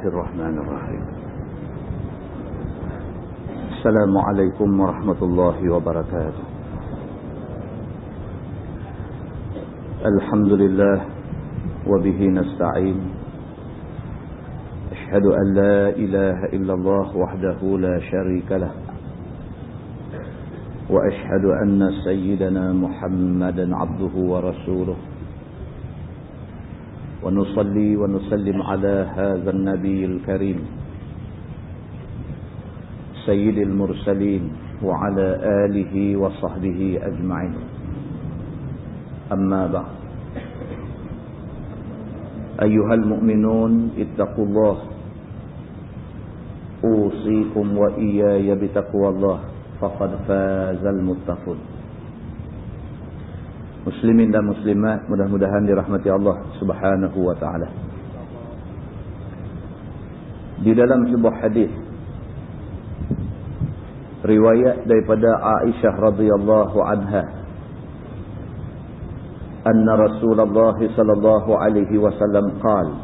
الله الرحمن الرحيم. السلام عليكم ورحمة الله وبركاته. الحمد لله وبه نستعين. أشهد أن لا إله إلا الله وحده لا شريك له، وأشهد أن سيدنا محمدا عبده ورسوله، ونصلي ونسلم على هذا النبي الكريم سيد المرسلين وعلى آله وصحبه أجمعين. أما بعد، أيها المؤمنون اتقوا الله، أوصيكم وإياي بتقوى الله، faqad fazal muttaqun. Muslimin dan muslimat, mudah-mudahan dirahmati Allah Subhanahu wa taala. Di dalam sebuah hadis riwayat daripada Aisyah radhiyallahu anha, anna Rasulullah sallallahu alaihi wasallam qala,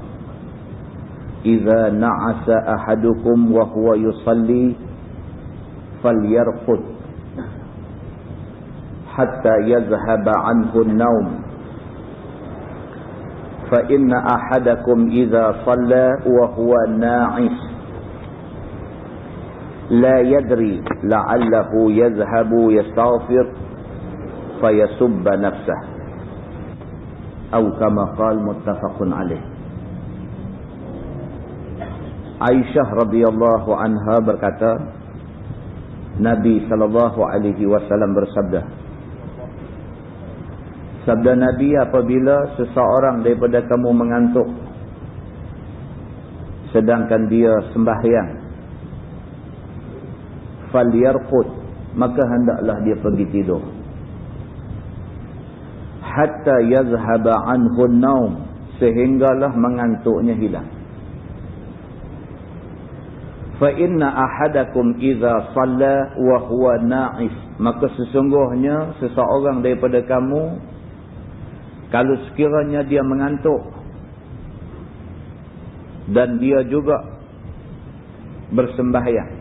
"Idza na'asa ahadukum wa huwa yusalli فليرقد حتى يذهب عنه النوم فإن أحدكم إذا صلى وهو ناعس لا يدري لعله يذهب يستغفر فيسب نفسه أو كما قال متفق عليه." Aisyah radhiyallahu anha berkata, Nabi sallallahu alaihi wasallam bersabda, sabda Nabi, apabila seseorang daripada kamu mengantuk sedangkan dia sembahyang, falyarqud, maka hendaklah dia pergi tidur, hatta yazhaba anhu an-naum, sehinggalah mengantuknya hilang. Fa inna ahadakum idza shalla wa huwa na'is, maka sesungguhnya seseorang daripada kamu kalau sekiranya dia mengantuk dan dia juga bersembahyang,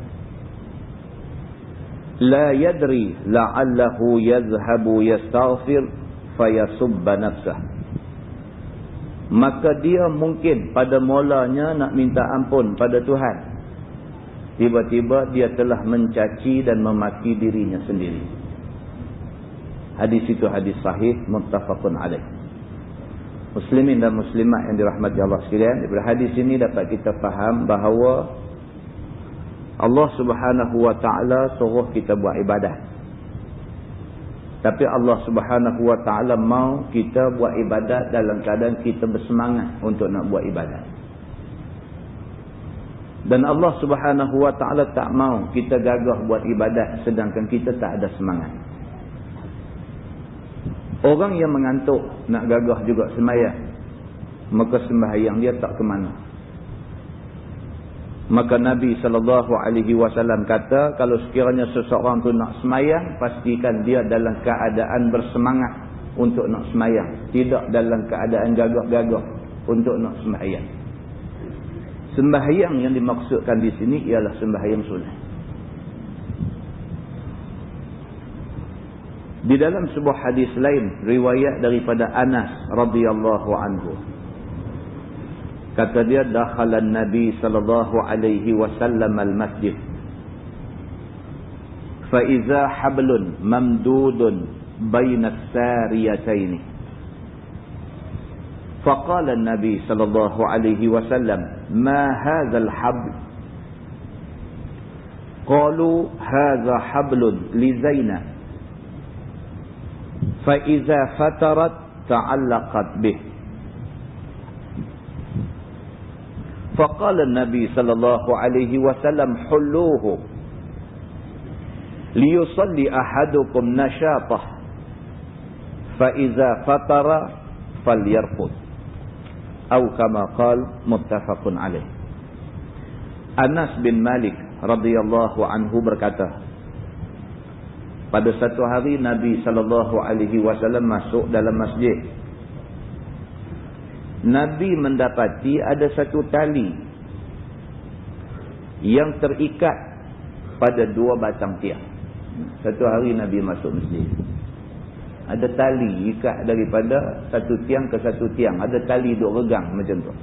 la yadri la'allahu yazhabu yastaghfir fayasubba nafsah, maka dia mungkin pada mulanya nak minta ampun pada Tuhan, tiba-tiba dia telah mencaci dan memaki dirinya sendiri. Hadis itu hadis sahih muttafaqun alaih. Muslimin dan muslimat yang dirahmati Allah sekalian, dari hadis ini dapat kita faham bahawa Allah Subhanahu wa taala suruh kita buat ibadah. Tapi Allah Subhanahu wa taala mau kita buat ibadat dalam keadaan kita bersemangat untuk nak buat ibadat. Dan Allah Subhanahu wa taala tak mau kita gagah buat ibadat sedangkan kita tak ada semangat. Orang yang mengantuk nak gagah juga sembahyang, maka sembahyang dia tak ke mana. Maka Nabi sallallahu alaihi wasallam kata, kalau sekiranya seseorang tu nak sembahyang, pastikan dia dalam keadaan bersemangat untuk nak sembahyang, tidak dalam keadaan gagah-gagah untuk nak sembahyang. Sembahyang yang dimaksudkan di sini ialah sembahyang sunat. Di dalam sebuah hadis lain riwayat daripada Anas radhiyallahu anhu, kata dia, dakhala an-nabi sallallahu alaihi wasallam al-masjid fa iza hablun mamdudun baina as-sariyatayn. فقال النبي صلى الله عليه وسلم ما هذا الحبل؟ قالوا هذا حبل لزينب فإذا فترت تعلقت به. فقال النبي صلى الله عليه وسلم حلوه ليصلي أحدكم نشاطه فإذا فتر فليرقد atau kama qal muttafaqun alaih. Anas bin Malik radhiyallahu anhu berkata, pada satu hari Nabi sallallahu alaihi wasallam masuk dalam masjid. Nabi mendapati ada satu tali yang terikat pada 2 batang tiang. Satu hari Nabi masuk masjid. Ada tali ikat daripada satu tiang ke satu tiang. Ada tali duk regang macam tu.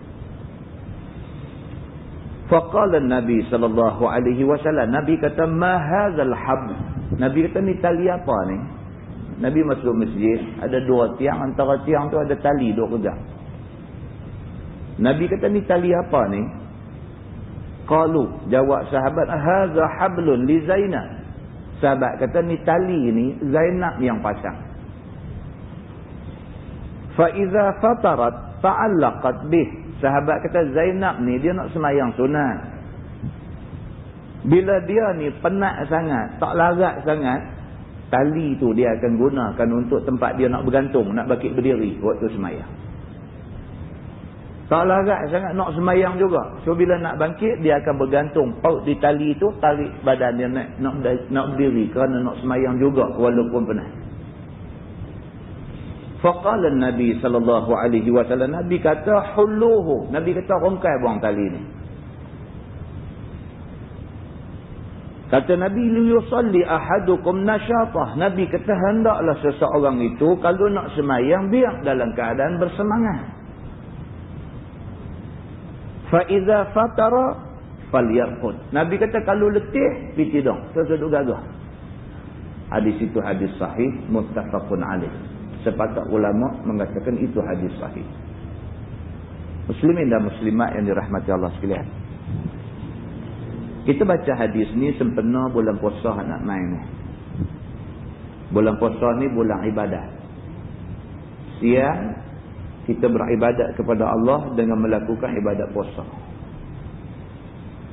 Faqala Nabi sallallahu alaihi wasallam, Nabi kata, "Ma hadzal habl?" Nabi kata, ni tali apa ni? Nabi masuk masjid, ada 2 tiang, antara tiang tu ada tali duk regang. Nabi kata, ni tali apa ni? Qalu, jawab sahabat, "Hadza hablun li Zainab." Sahabat kata, ni tali ni Zainab yang pasang. Faiza fatarat ta'allaqat bih. Sahabat kata, Zainab ni dia nak semayang sunat. Bila dia ni penat sangat, tak larat sangat, tali tu dia akan gunakan untuk tempat dia nak bergantung, nak bakit berdiri waktu semayang. Tak larat sangat nak semayang juga. So bila nak bangkit, dia akan bergantung paut di tali tu, tarik badan dia nak berdiri kerana nak semayang juga walaupun penat. Faqala Nabi sallallahu alaihi wasallam, Nabi kata, hulluhu. Nabi kata, rongkai buang tali ni. Kata Nabi, liyusalli ahadukum nasyatah. Nabi kata, hendaklah seseorang itu kalau nak semayang biar dalam keadaan bersemangat. Fa iza fatara falyarqud. Nabi kata, kalau letih pergi tidur, terus duduk gagah. Hadis itu hadis sahih, muttafaqun alaih. Sepakat ulama mengatakan itu hadis sahih. Muslimin dan muslimat yang dirahmati Allah sekalian. Kita baca hadis ni sempena bulan puasa nak main ni. Bulan puasa ni bulan ibadat. Siang kita beribadat kepada Allah dengan melakukan ibadat puasa.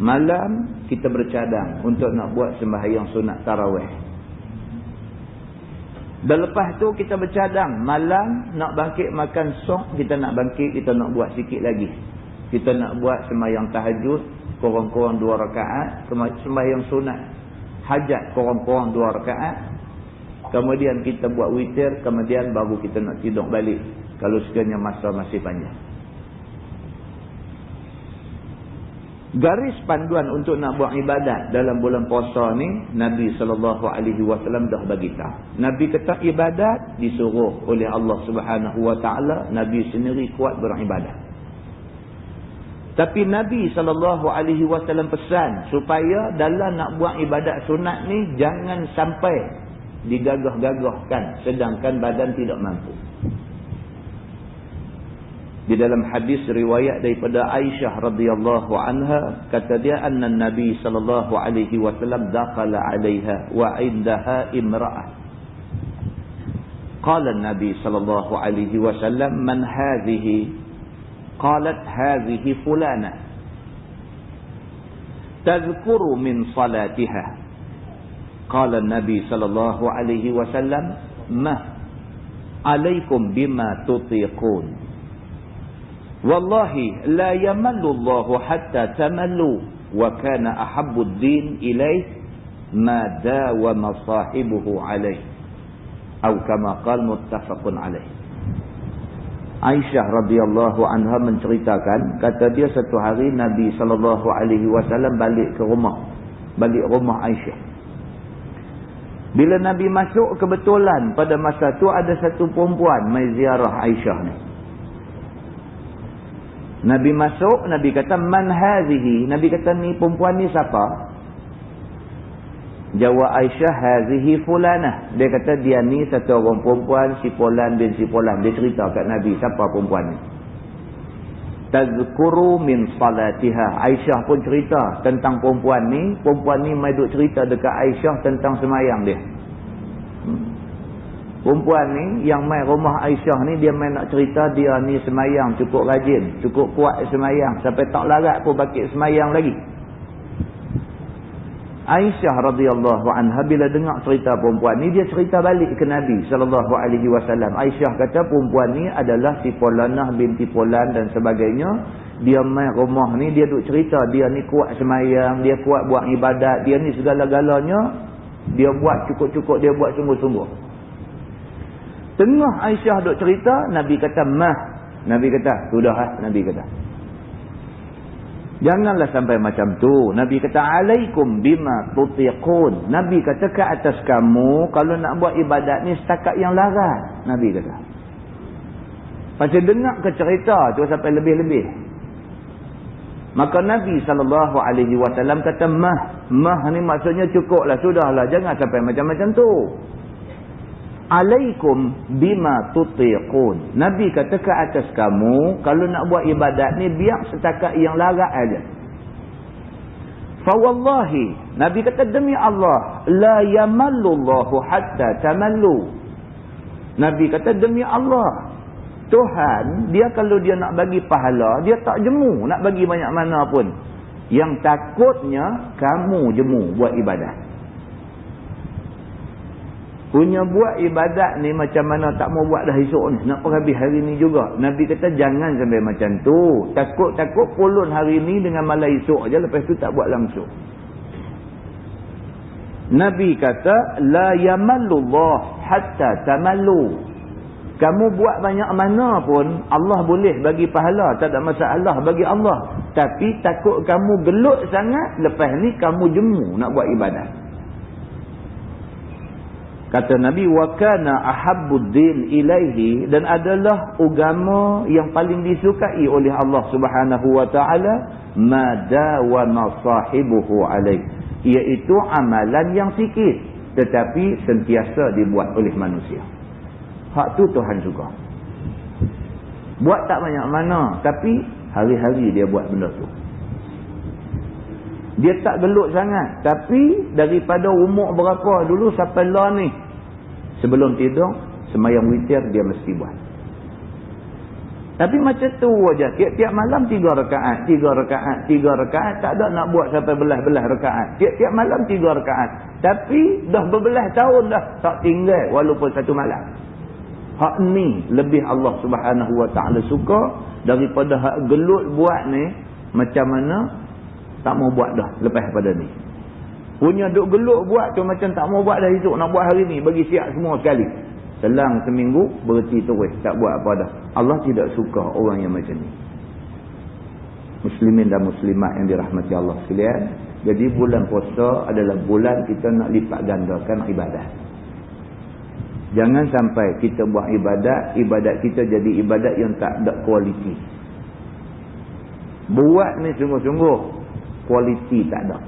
Malam kita bercadang untuk nak buat sembahyang sunat tarawih. Dan lepas tu kita bercadang, malam nak bangkit makan sok, kita nak bangkit, kita nak buat sikit lagi. Kita nak buat sembahyang tahajud, kurang-kurang 2 rakaat, sembahyang sunat hajat kurang-kurang 2 rakaat. Kemudian kita buat witir, kemudian baru kita nak tidur balik kalau sekiranya masa masih panjang. Garis panduan untuk nak buat ibadat dalam bulan puasa ni, Nabi SAW dah bagi tahu. Nabi kata ibadat disuruh oleh Allah SWT. Nabi sendiri kuat beribadat. Tapi Nabi SAW pesan supaya dalam nak buat ibadat sunat ni, jangan sampai digagah-gagahkan sedangkan badan tidak mampu. Di dalam hadis riwayat daripada Aisyah radhiyallahu anha, kata dia, anna Nabi sallallahu alaihi wasallam dakhala 'alaiha wa 'indaha imra'ah. Qala Nabi sallallahu alaihi wasallam, man hadhihi? Qalat hadhihi fulana tadhkuru min salatiha. Qala Nabi sallallahu alaihi wasallam, ma 'alaikum bima tutiqun. Wallahi la yamallu Allahu hatta tamallu wa kana ahabbu ad-din ilayhi ma dawama sahibuhu alayhi atau kama qala muttafaqun alayh. Aisyah radhiyallahu anha menceritakan, kata dia satu hari Nabi sallallahu alaihi wasallam balik rumah Aisyah. Bila Nabi masuk, kebetulan pada masa tu ada satu perempuan mai ziarah Aisyah ni. Nabi masuk, Nabi kata, man hazihi? Nabi kata, ni perempuan ni siapa? Jawab Aisyah, hazihi fulanah. Dia kata, dia ni satu orang perempuan, si Fulan bin si Fulan. Dia cerita kat Nabi, siapa perempuan ni? Tazkuru min salatiha. Aisyah pun cerita tentang perempuan ni. Perempuan ni mai duk cerita dekat Aisyah tentang semayang dia. Perempuan ni yang mai rumah Aisyah ni, dia mai nak cerita dia ni semayang cukup rajin, cukup kuat semayang, sampai tak larat pun bakit semayang lagi. Aisyah radhiyallahu anha bila dengar cerita perempuan ni, dia cerita balik ke Nabi sallallahu alaihi wasallam. Aisyah kata perempuan ni adalah si Fulanah binti Fulan dan sebagainya. Dia mai rumah ni, dia duk cerita dia ni kuat semayang, dia kuat buat ibadat, dia ni segala-galanya dia buat cukup-cukup, dia buat sungguh-sungguh. Tengah Aisyah duk cerita, Nabi kata, mah. Nabi kata, sudah lah. Nabi kata. Janganlah sampai macam tu. Nabi kata, alaikum bima tutiqun. Nabi kata ke atas kamu, kalau nak buat ibadat ni setakat yang larat. Nabi kata. Pasal dengar ke cerita tu sampai lebih-lebih. Maka Nabi SAW kata, mah ni maksudnya cukuplah, sudahlah. Jangan sampai macam-macam tu. Alaikum bima tutiqun. Nabi kata ke atas kamu, kalau nak buat ibadat ni biar setakat yang larat aja. Fa wallahi, Nabi kata demi Allah, la yamallullahu hatta tamallu. Nabi kata demi Allah, Tuhan dia kalau dia nak bagi pahala, dia tak jemu nak bagi banyak mana pun. Yang takutnya kamu jemu buat ibadat. Punya buat ibadat ni macam mana tak mau buat dah esok ni. Nak perhabis hari ni juga. Nabi kata jangan sampai macam tu. Takut-takut pulun hari ni dengan malam esok aja, lepas tu tak buat langsung. Nabi kata, la yamallullah hatta tamallu. Kamu buat banyak mana pun, Allah boleh bagi pahala. Tak ada masalah bagi Allah. Tapi takut kamu gelut sangat, lepas ni kamu jemu nak buat ibadat. Kata Nabi, wa kana ahabbuddin ilaihi, dan adalah agama yang paling disukai oleh Allah Subhanahu wa taala, ma dawama sahibuhu alaih, iaitu amalan yang sikit tetapi sentiasa dibuat oleh manusia. Hak tu Tuhan suka. Buat tak banyak mana, tapi hari-hari dia buat benda tu. Dia tak gelut sangat. Tapi daripada umur berapa dulu sampai lah ni, sebelum tidur, sembahyang witir dia mesti buat. Tapi macam tu aja. Tiap-tiap malam 3 rakaat, 3 rakaat, 3 rakaat. Tak ada nak buat sampai belah-belah rakaat. Tiap-tiap malam 3 rakaat. Tapi dah berbelah tahun dah tak tinggal walaupun satu malam. Hak ni lebih Allah Subhanahu wa taala suka daripada hak gelut buat ni, macam mana tak mau buat dah lepas pada ni. Punya duk geluk buat tu macam tak mau buat dah esok, nak buat hari ni, bagi siap semua sekali. Selang seminggu berhenti terus, tak buat apa dah. Allah tidak suka orang yang macam ni. Muslimin dan muslimat yang dirahmati Allah sekalian. Jadi bulan puasa adalah bulan kita nak lipat gandakan ibadat. Jangan sampai kita buat ibadat kita jadi ibadat yang tak ada kualiti. Buat ni sungguh-sungguh, kualiti tak ada.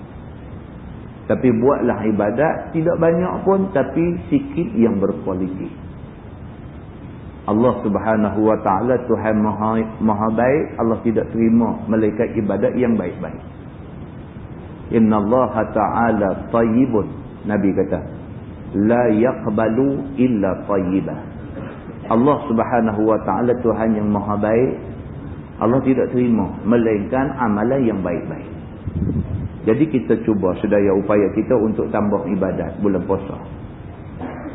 Tapi buatlah ibadat, tidak banyak pun tapi sikit yang berkualiti. Allah Subhanahu wa taala Tuhan maha baik. Allah tidak terima malaikat ibadat yang baik-baik. Innallaha ta'ala tayyibun. Nabi kata, la yaqbalu illa tayyibah. Allah Subhanahu wa taala Tuhan yang maha baik. Allah tidak terima melainkan amalan yang baik-baik. Jadi kita cuba sedaya upaya kita untuk tambah ibadat bulan puasa.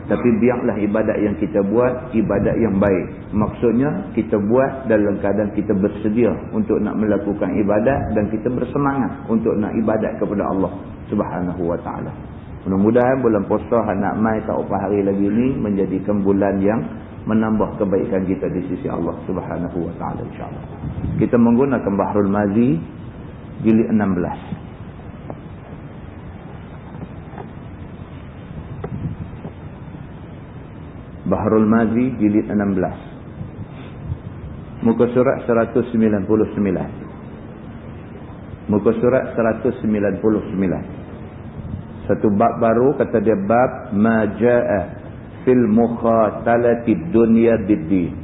Tapi biarlah ibadat yang kita buat ibadat yang baik. Maksudnya kita buat dalam keadaan kita bersedia untuk nak melakukan ibadat dan kita bersemangat untuk nak ibadat kepada Allah Subhanahu wa taala. Mudah-mudahan bulan puasa nak mai tak berapa hari lagi ni menjadikan bulan yang menambah kebaikan kita di sisi Allah Subhanahu wa taala insya-Allah. Kita menggunakan Bahrul Mazi jilid 16. Bahrul Mazi jilid 16. Muka surat 199. Muka surat 199. Satu bab baru, kata dia bab ma jaa fil mukhatalati dunya bid-din.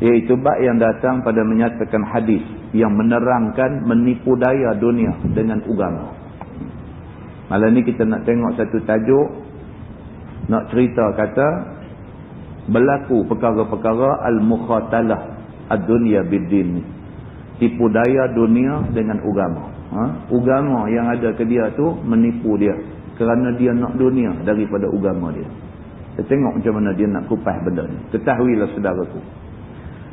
Iaitu bab yang datang pada menyatakan hadis yang menerangkan menipu daya dunia dengan agama. Malam ni kita nak tengok satu tajuk, nak cerita kata berlaku perkara-perkara al-mukhatalah ad-dunya bid-din, tipu daya dunia dengan agama. Agama yang ada ke dia tu menipu dia kerana dia nak dunia daripada agama dia. Kita tengok macam mana dia nak kupas benda ni. Ketahuilah saudaraku,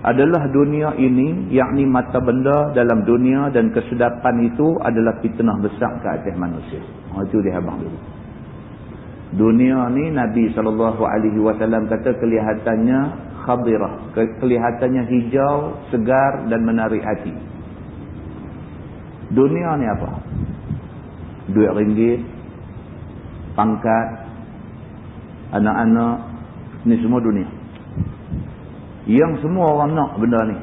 adalah dunia ini, yakni mata benda dalam dunia dan kesedapan itu adalah fitnah besar ke atas manusia. Itu dia abang dulu. Dunia ni Nabi SAW kata kelihatannya khadirah, kelihatannya hijau, segar dan menarik hati. Dunia ni apa? Duit ringgit, pangkat, anak-anak, ni semua dunia. Yang semua orang nak benda ni.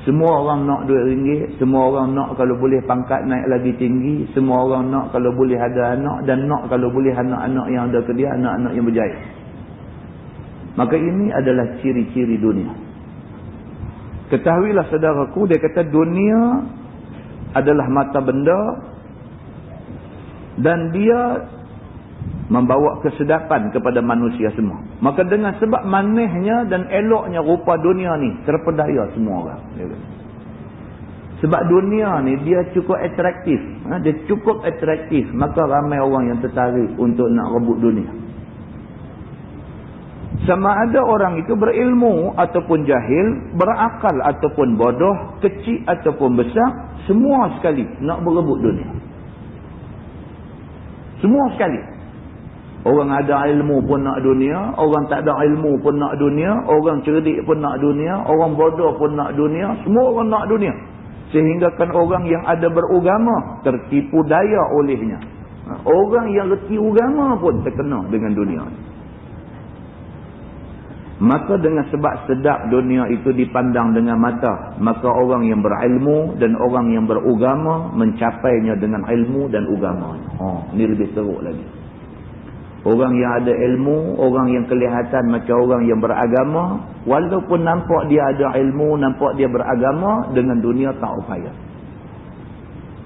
Semua orang nak duit ringgit, semua orang nak kalau boleh pangkat naik lagi tinggi, semua orang nak kalau boleh ada anak, dan nak kalau boleh anak-anak yang ada ke dia, anak-anak yang berjaya. Maka ini adalah ciri-ciri dunia. Ketahuilah saudaraku, dia kata dunia adalah mata benda dan dia membawa kesedapan kepada manusia semua. Maka dengan sebab manihnya dan eloknya rupa dunia ni, terpedaya semua orang. Sebab dunia ni dia cukup atraktif. Dia cukup atraktif. Maka ramai orang yang tertarik untuk nak rebut dunia. Sama ada orang itu berilmu ataupun jahil, berakal ataupun bodoh, kecil ataupun besar, semua sekali nak berebut dunia. Semua sekali. Orang ada ilmu pun nak dunia, orang tak ada ilmu pun nak dunia, orang cerdik pun nak dunia, orang bodoh pun nak dunia, semua orang nak dunia. Sehingga kan orang yang ada beragama tertipu daya olehnya. Orang yang reti agama pun terkena dengan dunia. Maka dengan sebab sedap dunia itu dipandang dengan mata, maka orang yang berilmu dan orang yang beragama mencapainya dengan ilmu dan agama. Ini lebih teruk lagi. Orang yang ada ilmu, orang yang kelihatan macam orang yang beragama, walaupun nampak dia ada ilmu, nampak dia beragama, dengan dunia tak upaya.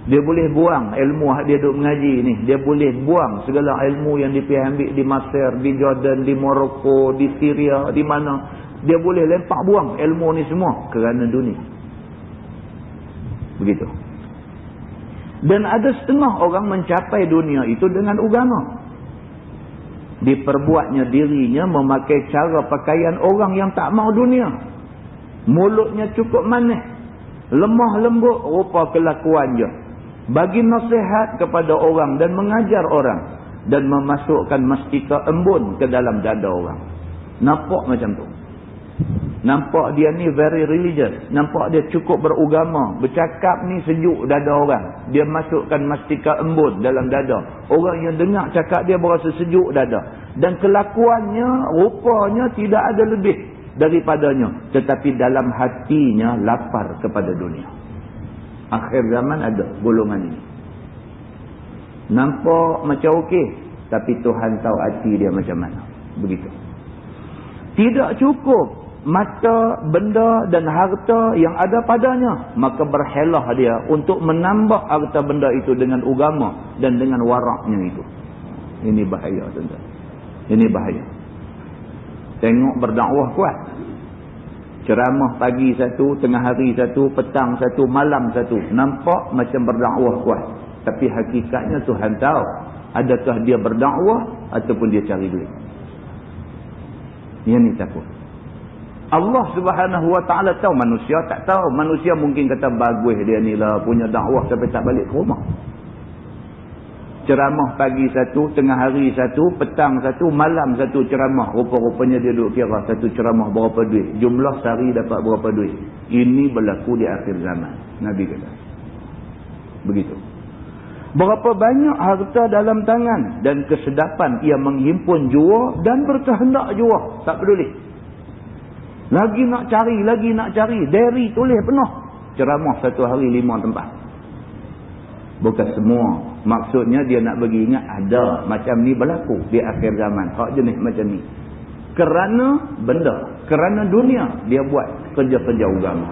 Dia boleh buang ilmu dia duduk mengaji ni. Dia boleh buang segala ilmu yang dia pergi ambil di Mesir, di Jordan, di Morocco, di Syria, di mana. Dia boleh lempak buang ilmu ni semua kerana dunia. Begitu. Dan ada setengah orang mencapai dunia itu dengan agama. Diperbuatnya dirinya memakai cara pakaian orang yang tak mau dunia. Mulutnya cukup manis, lemah lembut rupa kelakuan je. Bagi nasihat kepada orang dan mengajar orang, dan memasukkan mastika embun ke dalam dada orang. Nampak macam tu. Nampak dia ni very religious. Nampak dia cukup beragama. Bercakap ni sejuk dada orang. Dia masukkan mastika embun dalam dada. Orang yang dengar cakap dia berasa sejuk dada. Dan kelakuannya, rupanya tidak ada lebih daripadanya. Tetapi dalam hatinya lapar kepada dunia. Akhir zaman ada golongan ini. Nampak macam okey, tapi Tuhan tahu hati dia macam mana. Begitu. Tidak cukup mata, benda dan harta yang ada padanya, maka berhelah dia untuk menambah harta benda itu dengan agama dan dengan waraknya itu. Ini bahaya, tuan-tuan. Ini bahaya. Tengok berdakwah kuat. Ceramah pagi satu, tengah hari satu, petang satu, malam satu. Nampak macam berdakwah kuat. Tapi hakikatnya Tuhan tahu. Adakah dia berdakwah ataupun dia cari duit. Yang ni takut. Allah Subhanahu Wa Taala tahu, manusia tak tahu. Manusia mungkin kata bagus dia ni lah, punya dakwah sampai tak balik ke rumah. Ceramah pagi satu, tengah hari satu, petang satu, malam satu ceramah. Rupa-rupanya dia duduk kira satu ceramah berapa duit. Jumlah sehari dapat berapa duit. Ini berlaku di akhir zaman. Nabi kata. Begitu. Berapa banyak harta dalam tangan dan kesedapan ia menghimpun jua dan berkehendak jua. Tak peduli. Lagi nak cari. Dairy tulis penuh. Ceramah satu hari 5 tempat. Bukan semua. Maksudnya dia nak bagi ingat ada macam ni berlaku di akhir zaman. Hak jenis macam ni. Kerana benda. Kerana dunia dia buat kerja-kerja agama.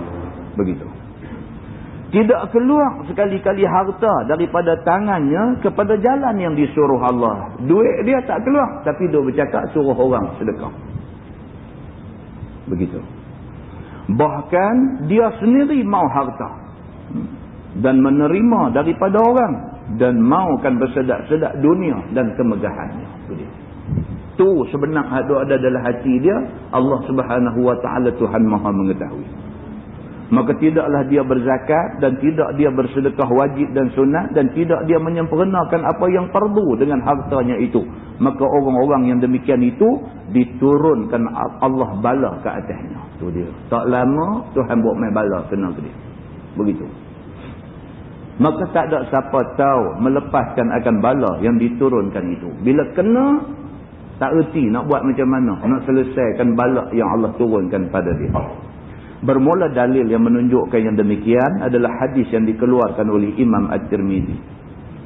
Begitu. Tidak keluar sekali-kali harta daripada tangannya kepada jalan yang disuruh Allah. Duit dia tak keluar. Tapi dia bercakap suruh orang sedekah. Begitu. Bahkan dia sendiri mau harta. Dan menerima daripada orang. Dan maukan bersedak-sedak dunia dan kemegahannya. Itu sebenar ada dalam hati dia. Allah Subhanahu Wa Taala Tuhan Maha mengetahui. Maka tidaklah dia berzakat dan tidak dia bersedekah wajib dan sunat dan tidak dia menyempurnakan apa yang perlu dengan hartanya itu. Maka orang-orang yang demikian itu diturunkan Allah bala ke atasnya. Itu dia. Tak lama Tuhan buat main bala kena ke dia. Begitu. Maka tak ada siapa tahu melepaskan akan bala yang diturunkan itu. Bila kena, tak erti nak buat macam mana, nak selesaikan bala yang Allah turunkan pada dia. Bermula dalil yang menunjukkan yang demikian adalah hadis yang dikeluarkan oleh Imam At-Tirmidzi.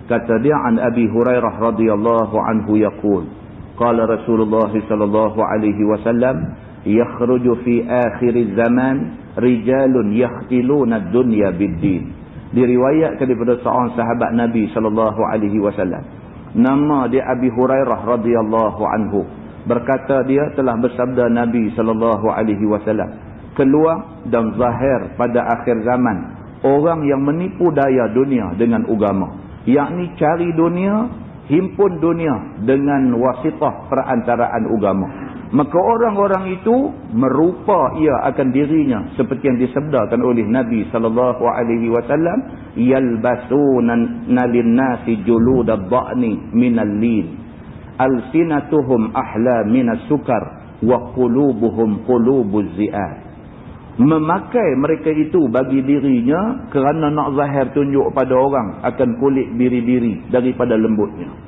Kata dia, an Abi Hurairah radhiyallahu anhu yaqul, qala Rasulullah sallallahu alaihi wasallam, yakhruju fi akhir zaman rijalun yakhtiluna ad-dunya bid-din. Diriwayatkan daripada seorang sahabat Nabi sallallahu alaihi wasallam. Nama dia Abi Hurairah radhiyallahu anhu. Berkata dia telah bersabda Nabi sallallahu alaihi wasallam, keluar dan zahir pada akhir zaman orang yang menipu daya dunia dengan agama, yakni cari dunia, himpun dunia dengan wasitah perantaraan agama. Maka orang-orang itu merupa ia akan dirinya seperti yang disabdakan oleh Nabi sallallahu alaihi wasallam, yalbasuna lin-nasi juludad dha'ni minal lin, alsinatuhum ahla minas sukar wa qulubuhum qulubuz zi'ad. Memakai mereka itu bagi dirinya kerana nak zahir tunjuk pada orang akan kulit biri-biri daripada lembutnya.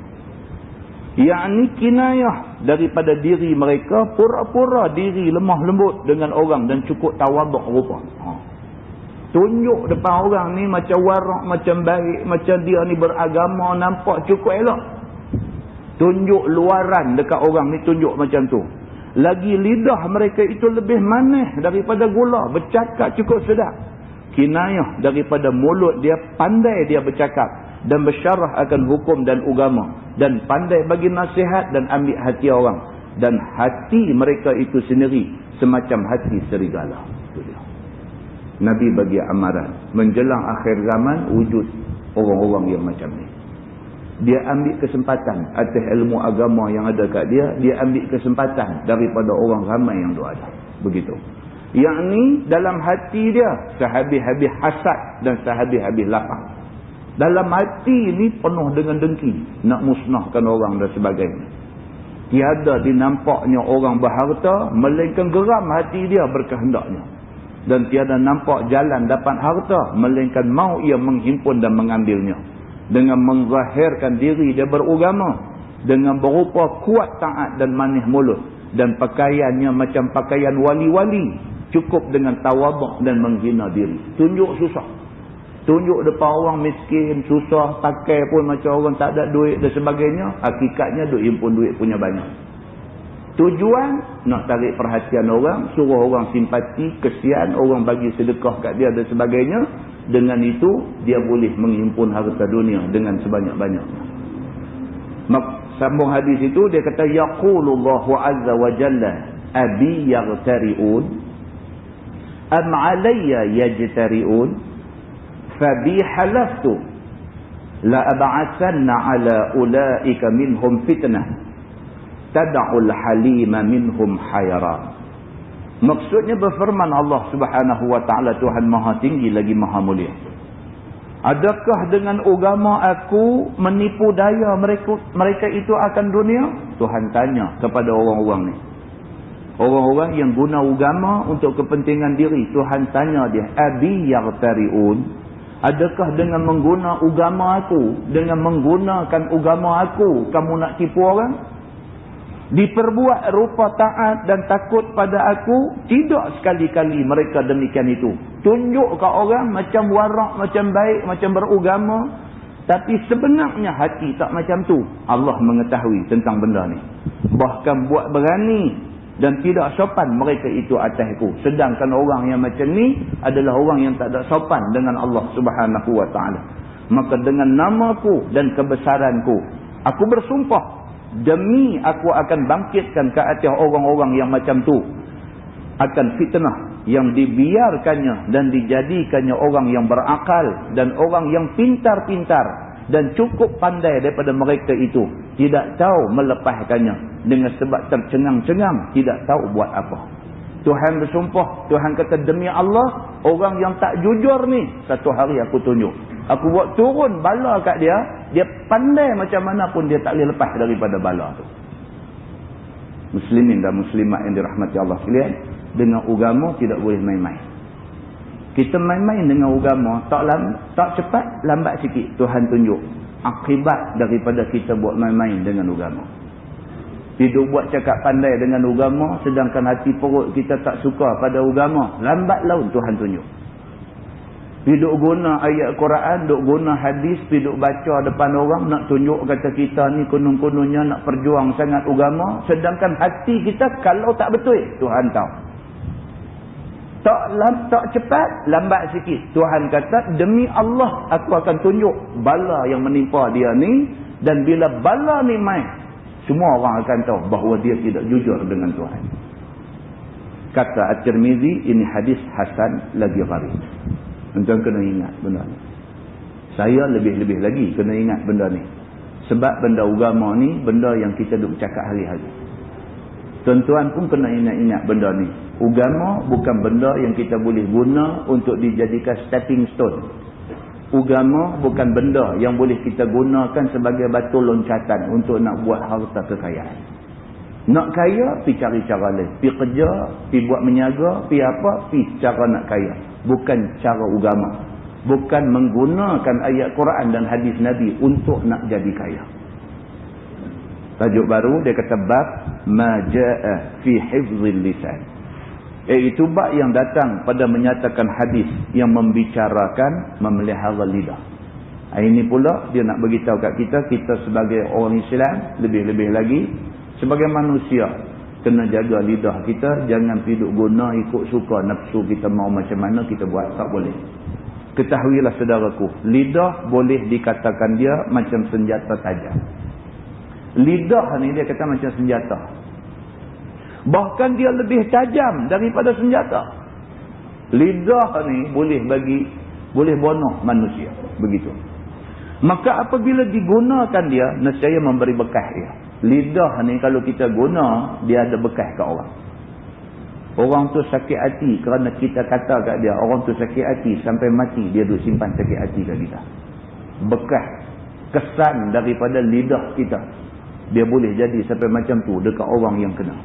Yakni kinayah daripada diri mereka, pura-pura diri lemah lembut dengan orang dan cukup tawaduk rupa. Tunjuk depan orang ni macam warak, macam baik, macam dia ni beragama, nampak cukup elok. Tunjuk luaran dekat orang ni, tunjuk macam tu. Lagi lidah mereka itu lebih manis daripada gula, bercakap cukup sedap. Kinayah daripada mulut dia, pandai dia bercakap dan bersyarah akan hukum dan agama, dan pandai bagi nasihat dan ambil hati orang, dan hati mereka itu sendiri semacam hati serigala. Itu dia. Nabi bagi amaran menjelang akhir zaman wujud orang-orang yang macam ni. Dia ambil kesempatan atas ilmu agama yang ada kat dia, dia ambil kesempatan daripada orang ramai yang ada. Begitu. Yakni dalam hati dia sehabis-habis hasad dan sehabis-habis lapar. Dalam hati ni penuh dengan dengki, nak musnahkan orang dan sebagainya. Tiada dinampaknya orang berharta, melainkan geram hati dia berkehendaknya. Dan tiada nampak jalan dapat harta, melainkan mau ia menghimpun dan mengambilnya. Dengan menzahirkan diri dia beragama, dengan berupa kuat taat dan manis mulut, dan pakaiannya macam pakaian wali-wali, cukup dengan tawaduk dan menghina diri. Tunjuk susah. Tunjuk depan orang miskin, susah, pakai pun macam orang tak ada duit dan sebagainya. Hakikatnya duk himpun duit punya banyak. Tujuan nak tarik perhatian orang, suruh orang simpati, kesian, orang bagi sedekah kat dia dan sebagainya. Dengan itu dia boleh menghimpun harta dunia dengan sebanyak-banyaknya. Sambung hadis itu dia kata, yaqulullahu azza wa jalla abi yaghtari'un am alayya yajtari'un fabi halaftu la ab'athanna ala ulaika minhum fitnah tad'ul halima minhum hayara. Maksudnya berfirman Allah Subhanahu wa taala, Tuhan Maha Tinggi lagi Maha Mulia, adakah dengan agama aku menipu daya mereka itu akan dunia? Tuhan tanya kepada orang-orang ni, orang-orang yang guna agama untuk kepentingan diri. Tuhan tanya dia, abi yaghtari'un, adakah dengan mengguna agama aku, dengan menggunakan agama aku, kamu nak tipu orang? Diperbuat rupa taat dan takut pada aku? Tidak sekali-kali mereka demikian itu. Tunjuk ke orang macam warak, macam baik, macam beragama, tapi sebenarnya hati tak macam tu. Allah mengetahui tentang benda ni. Bahkan buat berani dan tidak sopan mereka itu atasku. Sedangkan orang yang macam ni adalah orang yang tak ada sopan dengan Allah Subhanahu wa taala. Maka dengan namaku dan kebesaranku, aku bersumpah, demi aku akan bangkitkan ke atas orang-orang yang macam tu akan fitnah yang dibiarkannya dan dijadikannya orang yang berakal dan orang yang pintar-pintar dan cukup pandai daripada mereka itu tidak tahu melepaskannya dengan sebab tercengang-cengang, tidak tahu buat apa. Tuhan bersumpah, Tuhan kata, demi Allah, orang yang tak jujur ni satu hari aku tunjuk, aku buat turun bala kat dia, dia pandai macam mana pun dia tak boleh lepas daripada bala tu. Muslimin dan muslimat yang dirahmati Allah sekalian, dengan agama tidak boleh main-main. Kita main-main dengan agama, tak cepat, lambat sikit Tuhan tunjuk akibat daripada kita buat main-main dengan agama. Hidup buat cakap pandai dengan agama, sedangkan hati perut kita tak suka pada agama, lambat laun Tuhan tunjuk. Hidup guna ayat Quran, duk guna hadis, hidup baca depan orang, nak tunjuk kata kita ni kononnya nak perjuang sangat agama, sedangkan hati kita kalau tak betul, Tuhan tahu. Tak cepat, lambat sikit. Tuhan kata, demi Allah aku akan tunjuk bala yang menimpa dia ni, dan bila bala ni main, semua orang akan tahu bahawa dia tidak jujur dengan Tuhan. Kata At-Tirmizi, ini hadis hasan lagi gharib. Tuan kena ingat benda ni. Saya lebih-lebih lagi kena ingat benda ni. Sebab benda agama ni, benda yang kita duk cakap hari-hari. Tuan-tuan pun kena ingat-ingat benda ni. Agama bukan benda yang kita boleh guna untuk dijadikan stepping stone. Agama bukan benda yang boleh kita gunakan sebagai batu loncatan untuk nak buat harta kekayaan. Nak kaya, pergi cari cara lain. Pergi kerja, pergi buat menyaga, pergi apa, pergi cara nak kaya. Bukan cara agama. Bukan menggunakan ayat Quran dan hadis Nabi untuk nak jadi kaya. Tajuk baru, dia kata bab ma jaa fi hifzil lisan. Iaitu bab yang datang pada menyatakan hadis yang membicarakan memelihara lidah. Ini pula dia nak beritahu kat kita sebagai orang Islam, lebih-lebih lagi sebagai manusia, kena jaga lidah kita, jangan piduk guna ikut suka nafsu kita mau macam mana kita buat, tak boleh. Ketahuilah saudaraku, lidah boleh dikatakan dia macam senjata tajam. Lidah ni dia kata macam senjata. Bahkan dia lebih tajam daripada senjata. Lidah ni boleh bunuh manusia, begitu. Maka apabila digunakan dia, nescaya memberi bekas dia. Lidah ni kalau kita guna, dia ada bekas kat orang. Orang tu sakit hati kerana kita kata kat dia, orang tu sakit hati sampai mati, dia duk simpan sakit hati kat kita. Bekas, kesan daripada lidah kita, dia boleh jadi sampai macam tu dekat orang yang kena.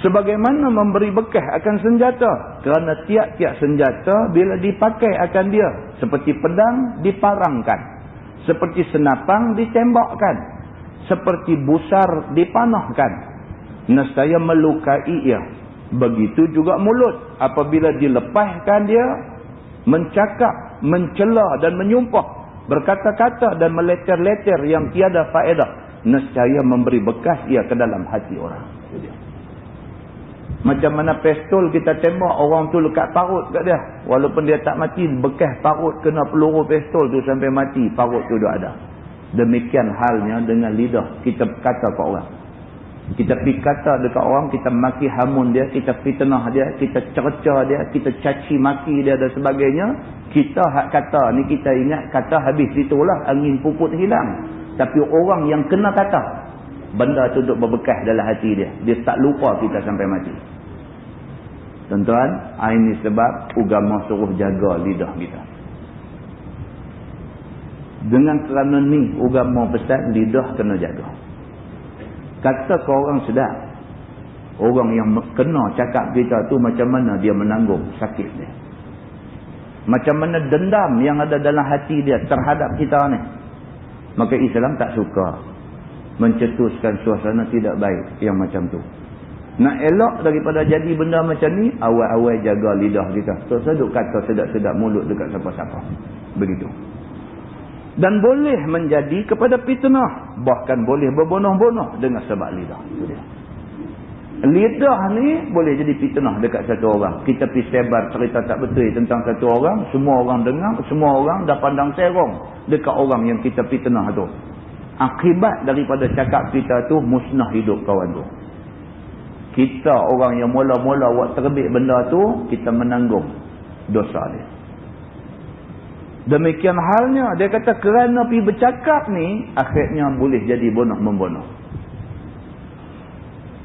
Sebagaimana memberi bekas akan senjata, kerana tiap-tiap senjata bila dipakai akan dia, seperti pedang diparangkan, seperti senapang ditembakkan, seperti busar dipanahkan, nescaya melukai ia. Begitu juga mulut, apabila dilepaskan dia, mencakap, mencela dan menyumpah, berkata-kata dan meleter-leter yang tiada faedah, nescaya memberi bekas ia ke dalam hati orang. Macam mana pistol kita tembak, orang tu lekat parut kat dia, walaupun dia tak mati, bekas parut kena peluru pistol tu sampai mati, parut tu dah ada. Demikian halnya dengan lidah, kita kata kat orang, kita pergi kata dekat orang, kita maki hamun dia, kita fitnah dia, kita cerca dia, kita caci maki dia dan sebagainya. Kita hak kata ni, kita ingat kata habis itulah, angin puput hilang. Tapi orang yang kena kata, benda tu duduk berbekas dalam hati dia, dia tak lupa kita sampai mati. Tuan-tuan, ini sebab agama suruh jaga lidah kita. Dengan kerana ni agama pesan lidah kena jaga. Kata ke orang sedap, orang yang kena cakap kita tu macam mana dia menanggung sakit dia, macam mana dendam yang ada dalam hati dia terhadap kita ni. Maka Islam tak suka mencetuskan suasana tidak baik yang macam tu. Nak elak daripada jadi benda macam ni, awal-awal jaga lidah kita. So seduk kata sedap-sedap mulut dekat siapa-siapa, begitu. Dan boleh menjadi kepada fitnah, bahkan boleh berbunuh-bunuh dengan sebab lidah. Lidah ni boleh jadi fitnah dekat satu orang. Kita pergi sebar cerita tak betul tentang satu orang, semua orang dengar, semua orang dah pandang serong dekat orang yang kita fitnah tu. Akibat daripada cakap kita tu, musnah hidup kawan tu. Kita orang yang mula-mula buat terbit benda tu, kita menanggung dosa dia. Demikian halnya, dia kata kerana pergi bercakap ni, akhirnya boleh jadi bunuh-membunuh.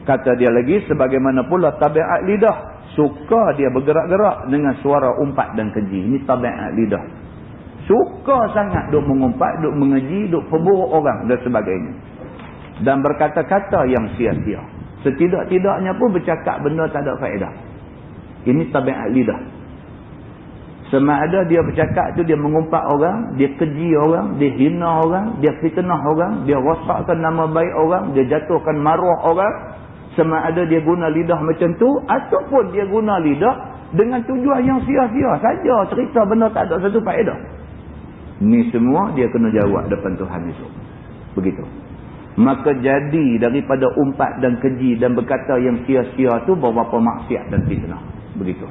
Kata dia lagi, sebagaimana pula tabiat lidah, suka dia bergerak-gerak dengan suara umpat dan keji. Ini tabiat lidah. Suka sangat duk mengumpat, duk mengeji, duk pemburuk orang dan sebagainya. Dan berkata-kata yang sia-sia. Setidak-tidaknya pun bercakap benda tak ada faedah. Ini tabiat lidah. Sama ada dia bercakap tu dia mengumpat orang, dia keji orang, dia hina orang, dia fitnah orang, dia rosakkan nama baik orang, dia jatuhkan maruah orang. Sama ada dia guna lidah macam tu ataupun dia guna lidah dengan tujuan yang sia-sia saja, cerita benda tak ada satu faedah. Ni semua dia kena jawab depan Tuhan esok. Begitu. Maka jadi daripada umpat dan keji dan berkata yang sia-sia tu beberapa maksiat dan fitnah. Begitu.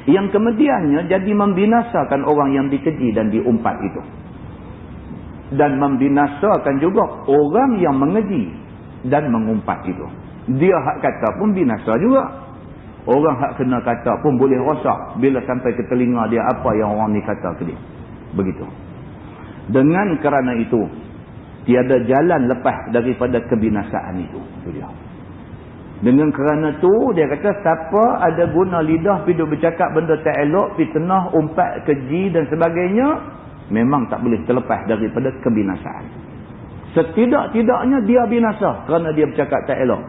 Yang kemudiannya jadi membinasakan orang yang dikeji dan diumpat itu. Dan membinasakan juga orang yang mengeji dan mengumpat itu. Dia hak kata pun binasa juga. Orang hak kena kata pun boleh rosak bila sampai ke telinga dia apa yang orang ni kata ke dia. Begitu. Dengan kerana itu, tiada jalan lepas daripada kebinasaan itu. Itu dia. Dengan kerana tu dia kata siapa ada guna lidah pergi bercakap benda tak elok, fitnah, umpat, keji dan sebagainya, memang tak boleh terlepas daripada kebinasaan. Setidak-tidaknya dia binasa kerana dia bercakap tak elok.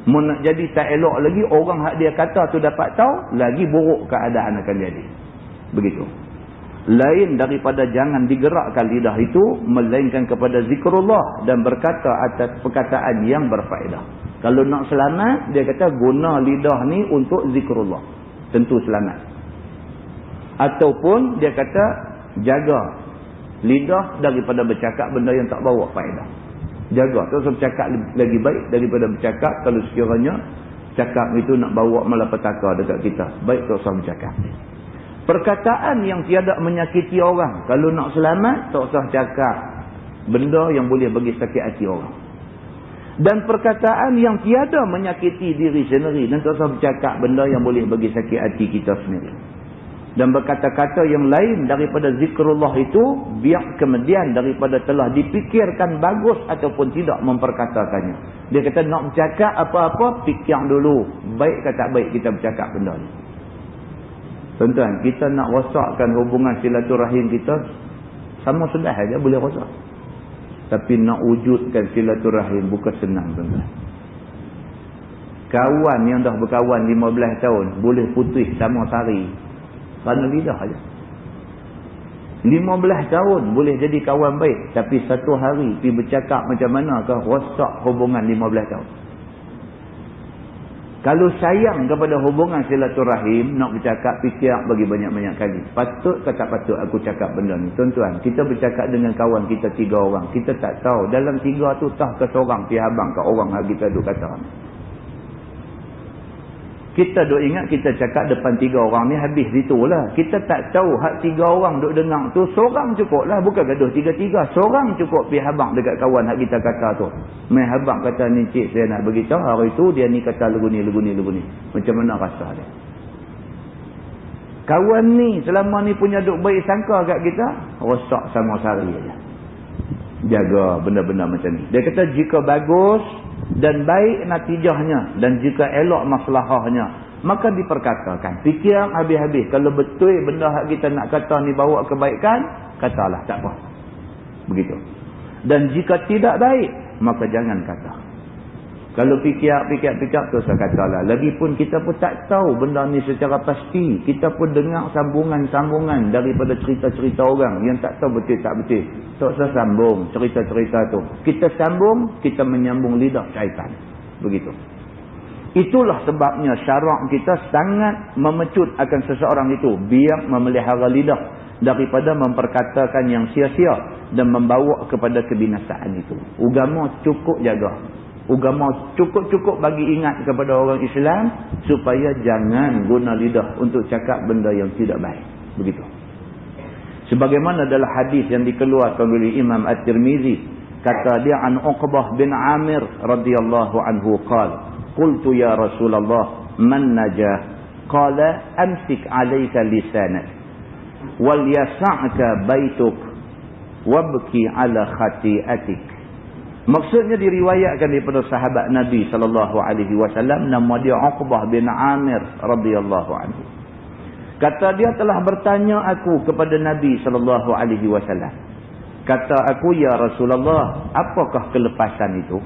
Mau nak jadi tak elok lagi, orang hak dia kata tu dapat tahu, lagi buruk keadaan akan jadi. Begitu. Lain daripada jangan digerakkan lidah itu, melainkan kepada zikrullah dan berkata atas perkataan yang berfaedah. Kalau nak selamat, dia kata guna lidah ni untuk zikrullah. Tentu selamat. Ataupun dia kata jaga lidah daripada bercakap benda yang tak bawa faedah. Jaga. Tak usah bercakap lagi baik daripada bercakap kalau sekiranya cakap itu nak bawa malapetaka dekat kita. Baik tak usah bercakap. Perkataan yang tiada menyakiti orang. Kalau nak selamat, tak usah cakap benda yang boleh bagi sakit hati orang. Dan perkataan yang tiada menyakiti diri sendiri. Dan tak usah bercakap benda yang boleh bagi sakit hati kita sendiri. Dan berkata-kata yang lain daripada zikrullah itu, biar kemudian daripada telah dipikirkan bagus ataupun tidak memperkatakannya. Dia kata nak bercakap apa-apa, fikir dulu. Baik ke tak baik kita bercakap benda ni. Tuan-tuan, kita nak rosakkan hubungan silaturahim kita, sama sudah saja boleh rosak. Tapi nak wujudkan silaturahim bukan senang, tuan-tuan. Kawan yang dah berkawan 15 tahun, boleh putus sama sehari. Kerana lidah saja. 15 tahun boleh jadi kawan baik, tapi satu hari pergi bercakap macam manakah rosak hubungan 15 tahun. Kalau sayang kepada hubungan silaturahim, nak bercakap, fikir bagi banyak-banyak kali. Patut ke tak patut aku cakap benda ni? Tuan-tuan, kita bercakap dengan kawan kita 3 orang. Kita tak tahu dalam 3 tu tah ke seorang pi habang ke orang yang kita duk kata. Kita duk ingat kita cakap depan 3 orang ni habis itulah. Kita tak tahu hak 3 orang duk dengar tu, seorang cukup lah. Bukan gaduh 3-3. Seorang cukup pi habang dekat kawan hak kita kata tu. Mai habang kata ni cik saya nak beritahu hari tu dia ni kata lagu ni. Macam mana rasa dia? Kawan ni selama ni punya duk baik sangka kat kita, rosak sama sehari aja. Jaga benda-benda macam ni. Dia kata jika bagus dan baik natijahnya dan jika elok maslahahnya, maka diperkatakan. Fikir habis-habis. Kalau betul benda hak kita nak kata ni bawa kebaikan, katalah, tak apa. Begitu. Dan jika tidak baik, maka jangan kata. Kalau fikir tu saya katalah. Lagipun kita pun tak tahu benda ni secara pasti. Kita pun dengar sambungan-sambungan daripada cerita-cerita orang yang tak tahu betul tak betul. Tak usah sambung cerita-cerita tu. Kita sambung, kita menyambung lidah syaitan. Begitu. Itulah sebabnya syarak kita sangat memecut akan seseorang itu. Biar memelihara lidah daripada memperkatakan yang sia-sia dan membawa kepada kebinasaan itu. Agama cukup jaga. Agama cukup bagi ingat kepada orang Islam supaya jangan guna lidah untuk cakap benda yang tidak baik. Begitu. Sebagaimana dalam hadis yang dikeluarkan oleh Imam At-Tirmizi, kata dia an Uqbah bin Amir radhiyallahu anhu qala, qultu ya Rasulullah man najah? Qala amsik 'alayka lisanak wal yas'aka baituk wabki 'ala khati'atik. Maksudnya diriwayatkan daripada sahabat Nabi SAW, nama dia Uqbah bin Amir radhiyallahu anhu. Kata dia telah bertanya aku kepada Nabi SAW. Kata aku, ya Rasulullah, apakah kelepasan itu?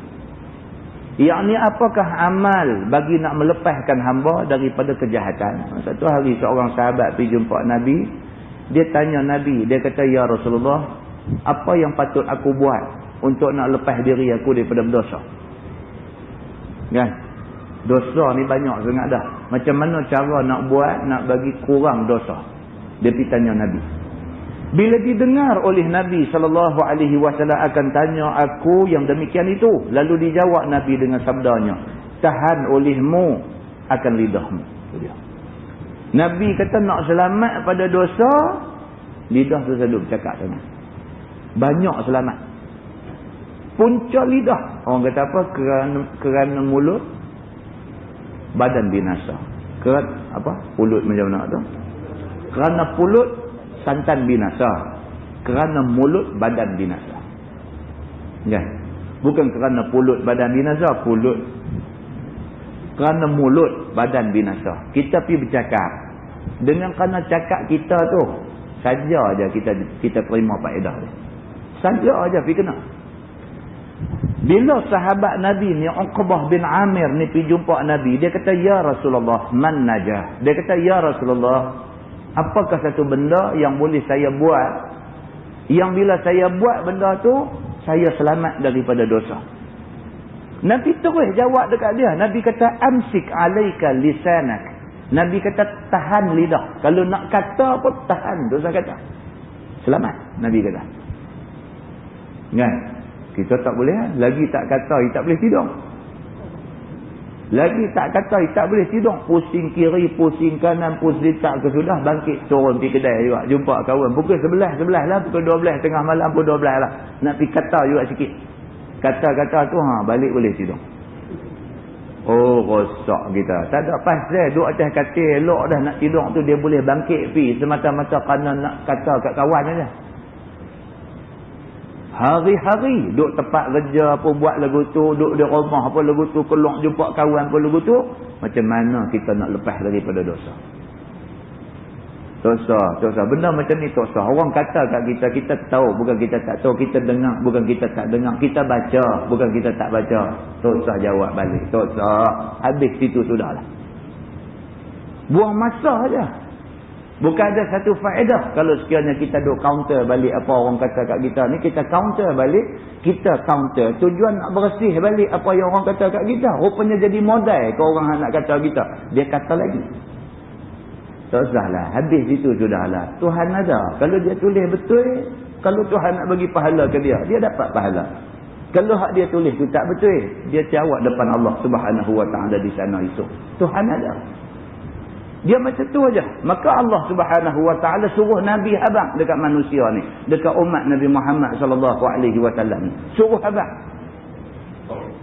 Yakni apakah amal bagi nak melepaskan hamba daripada kejahatan? Satu hari seorang sahabat pergi jumpa Nabi. Dia tanya Nabi, dia kata, ya Rasulullah, apa yang patut aku buat untuk nak lepas diri aku daripada berdosa? Kan? Dosa ni banyak sangat dah. Macam mana cara nak buat nak bagi kurang dosa? Dia pergi tanya Nabi. Bila didengar oleh Nabi SAW akan tanya aku yang demikian itu. Lalu dijawab Nabi dengan sabdanya, tahan olehmu akan lidahmu. Nabi kata nak selamat pada dosa, lidah tu selalu bercakap sana. Banyak selamat. Punca lidah. Orang kata apa? Kerana mulut, badan binasa. Kerana apa? Pulut macam mana tu? Kerana pulut, santan binasa. Kerana mulut, badan binasa. Ya. Bukan kerana pulut, badan binasa. Pulut. Kerana mulut, badan binasa. Kita pergi bercakap. Dengan kerana cakap kita tu, saja aja kita terima faedah dia. Saja aja pergi kena. Bila sahabat Nabi ni, Uqbah bin Amir ni pergi jumpa Nabi. Dia kata, ya Rasulullah, man najah. Dia kata, ya Rasulullah, apakah satu benda yang boleh saya buat, yang bila saya buat benda tu, saya selamat daripada dosa? Nabi terus jawab dekat dia. Nabi kata, amsik alaika lisanak. Nabi kata, tahan lidah. Kalau nak kata apa, tahan dosa kata. Selamat, Nabi kata. Kan? Kita tak boleh. Lagi tak kata, tak boleh tidur. Lagi tak kata, tak boleh tidur. Pusing kiri, pusing kanan, pusing tak ke sudah. Bangkit, turun pergi kedai juga. Jumpa kawan. Pukul 11 lah. Pukul 12, tengah malam pukul 12 lah. Nak pergi kata juga sikit. Kata-kata tu, balik boleh tidur. Oh, rosak kita. Tak ada pasal. Duduk atas katil, elok dah nak tidur tu. Dia boleh bangkit pergi. Semata-mata kerana nak kata kat kawan aja. Hari-hari duduk tempat kerja apa buat lagu tu, duduk di rumah apa lagu tu, keluar jumpa kawan apa lagu tu. Macam mana kita nak lepas daripada dosa? Dosa. Benda macam ni dosa. Orang kata kat kita, kita tahu, bukan kita tak tahu. Kita dengar, bukan kita tak dengar. Kita baca, bukan kita tak baca. Dosa jawab balik. Dosa. Habis situ sudahlah. Buang masa aja. Bukan ada satu faedah kalau sekiranya kita duk counter balik apa orang kata kat kita ni. Kita counter balik, kita counter. Tujuan nak bersih balik apa yang orang kata kat kita. Rupanya jadi modal ke orang nak kata kita. Dia kata lagi. Tak usahlah. Habis itu sudahlah. Tuhan ada. Kalau dia tulis betul, kalau Tuhan nak bagi pahala ke dia, dia dapat pahala. Kalau hak dia tulis tu tak betul, dia jawab depan Allah Subhanahu Wa Taala di sana esok. Tuhan ada. Dia macam tu aja. Maka Allah Subhanahu Wa Taala suruh Nabi abang dekat manusia ni, dekat umat Nabi Muhammad sallallahu alaihi wasallam. Suruh abang.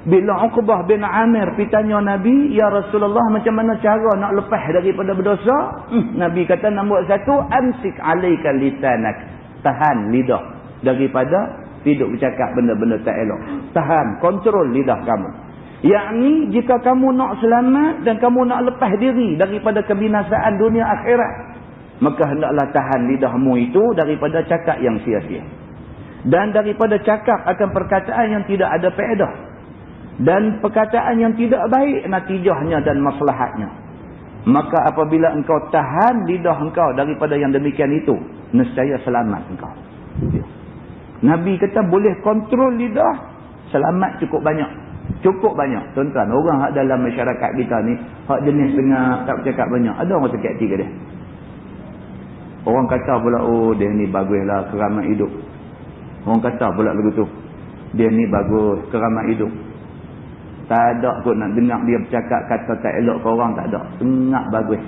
Bila Uqbah bin Amir pergi tanya Nabi, ya Rasulullah, macam mana cara nak lepas daripada berdosa? Nabi kata, nombor satu, amsik alaika lisanak. Tahan lidah daripada hidup bercakap benda-benda tak elok. Tahan, kontrol lidah kamu. Yakni jika kamu nak selamat dan kamu nak lepas diri daripada kebinasaan dunia akhirat, maka hendaklah tahan lidahmu itu daripada cakap yang sia-sia. Dan daripada cakap akan perkataan yang tidak ada faedah. Dan perkataan yang tidak baik natijahnya dan maslahatnya. Maka apabila engkau tahan lidah engkau daripada yang demikian itu, nescaya selamat engkau. Nabi kata boleh kontrol lidah, selamat cukup banyak. Cukup banyak. Tuan-tuan, orang hak dalam masyarakat kita ni, hak jenis tengah tak bercakap banyak, ada orang sakit hati ke dia? Orang kata pula, oh dia ni baguslah keramat hidup. Orang kata pula begitu, dia ni bagus keramat hidup. Tak ada kot nak dengar dia bercakap kata tak elok ke orang, tak ada. Sangat bagus.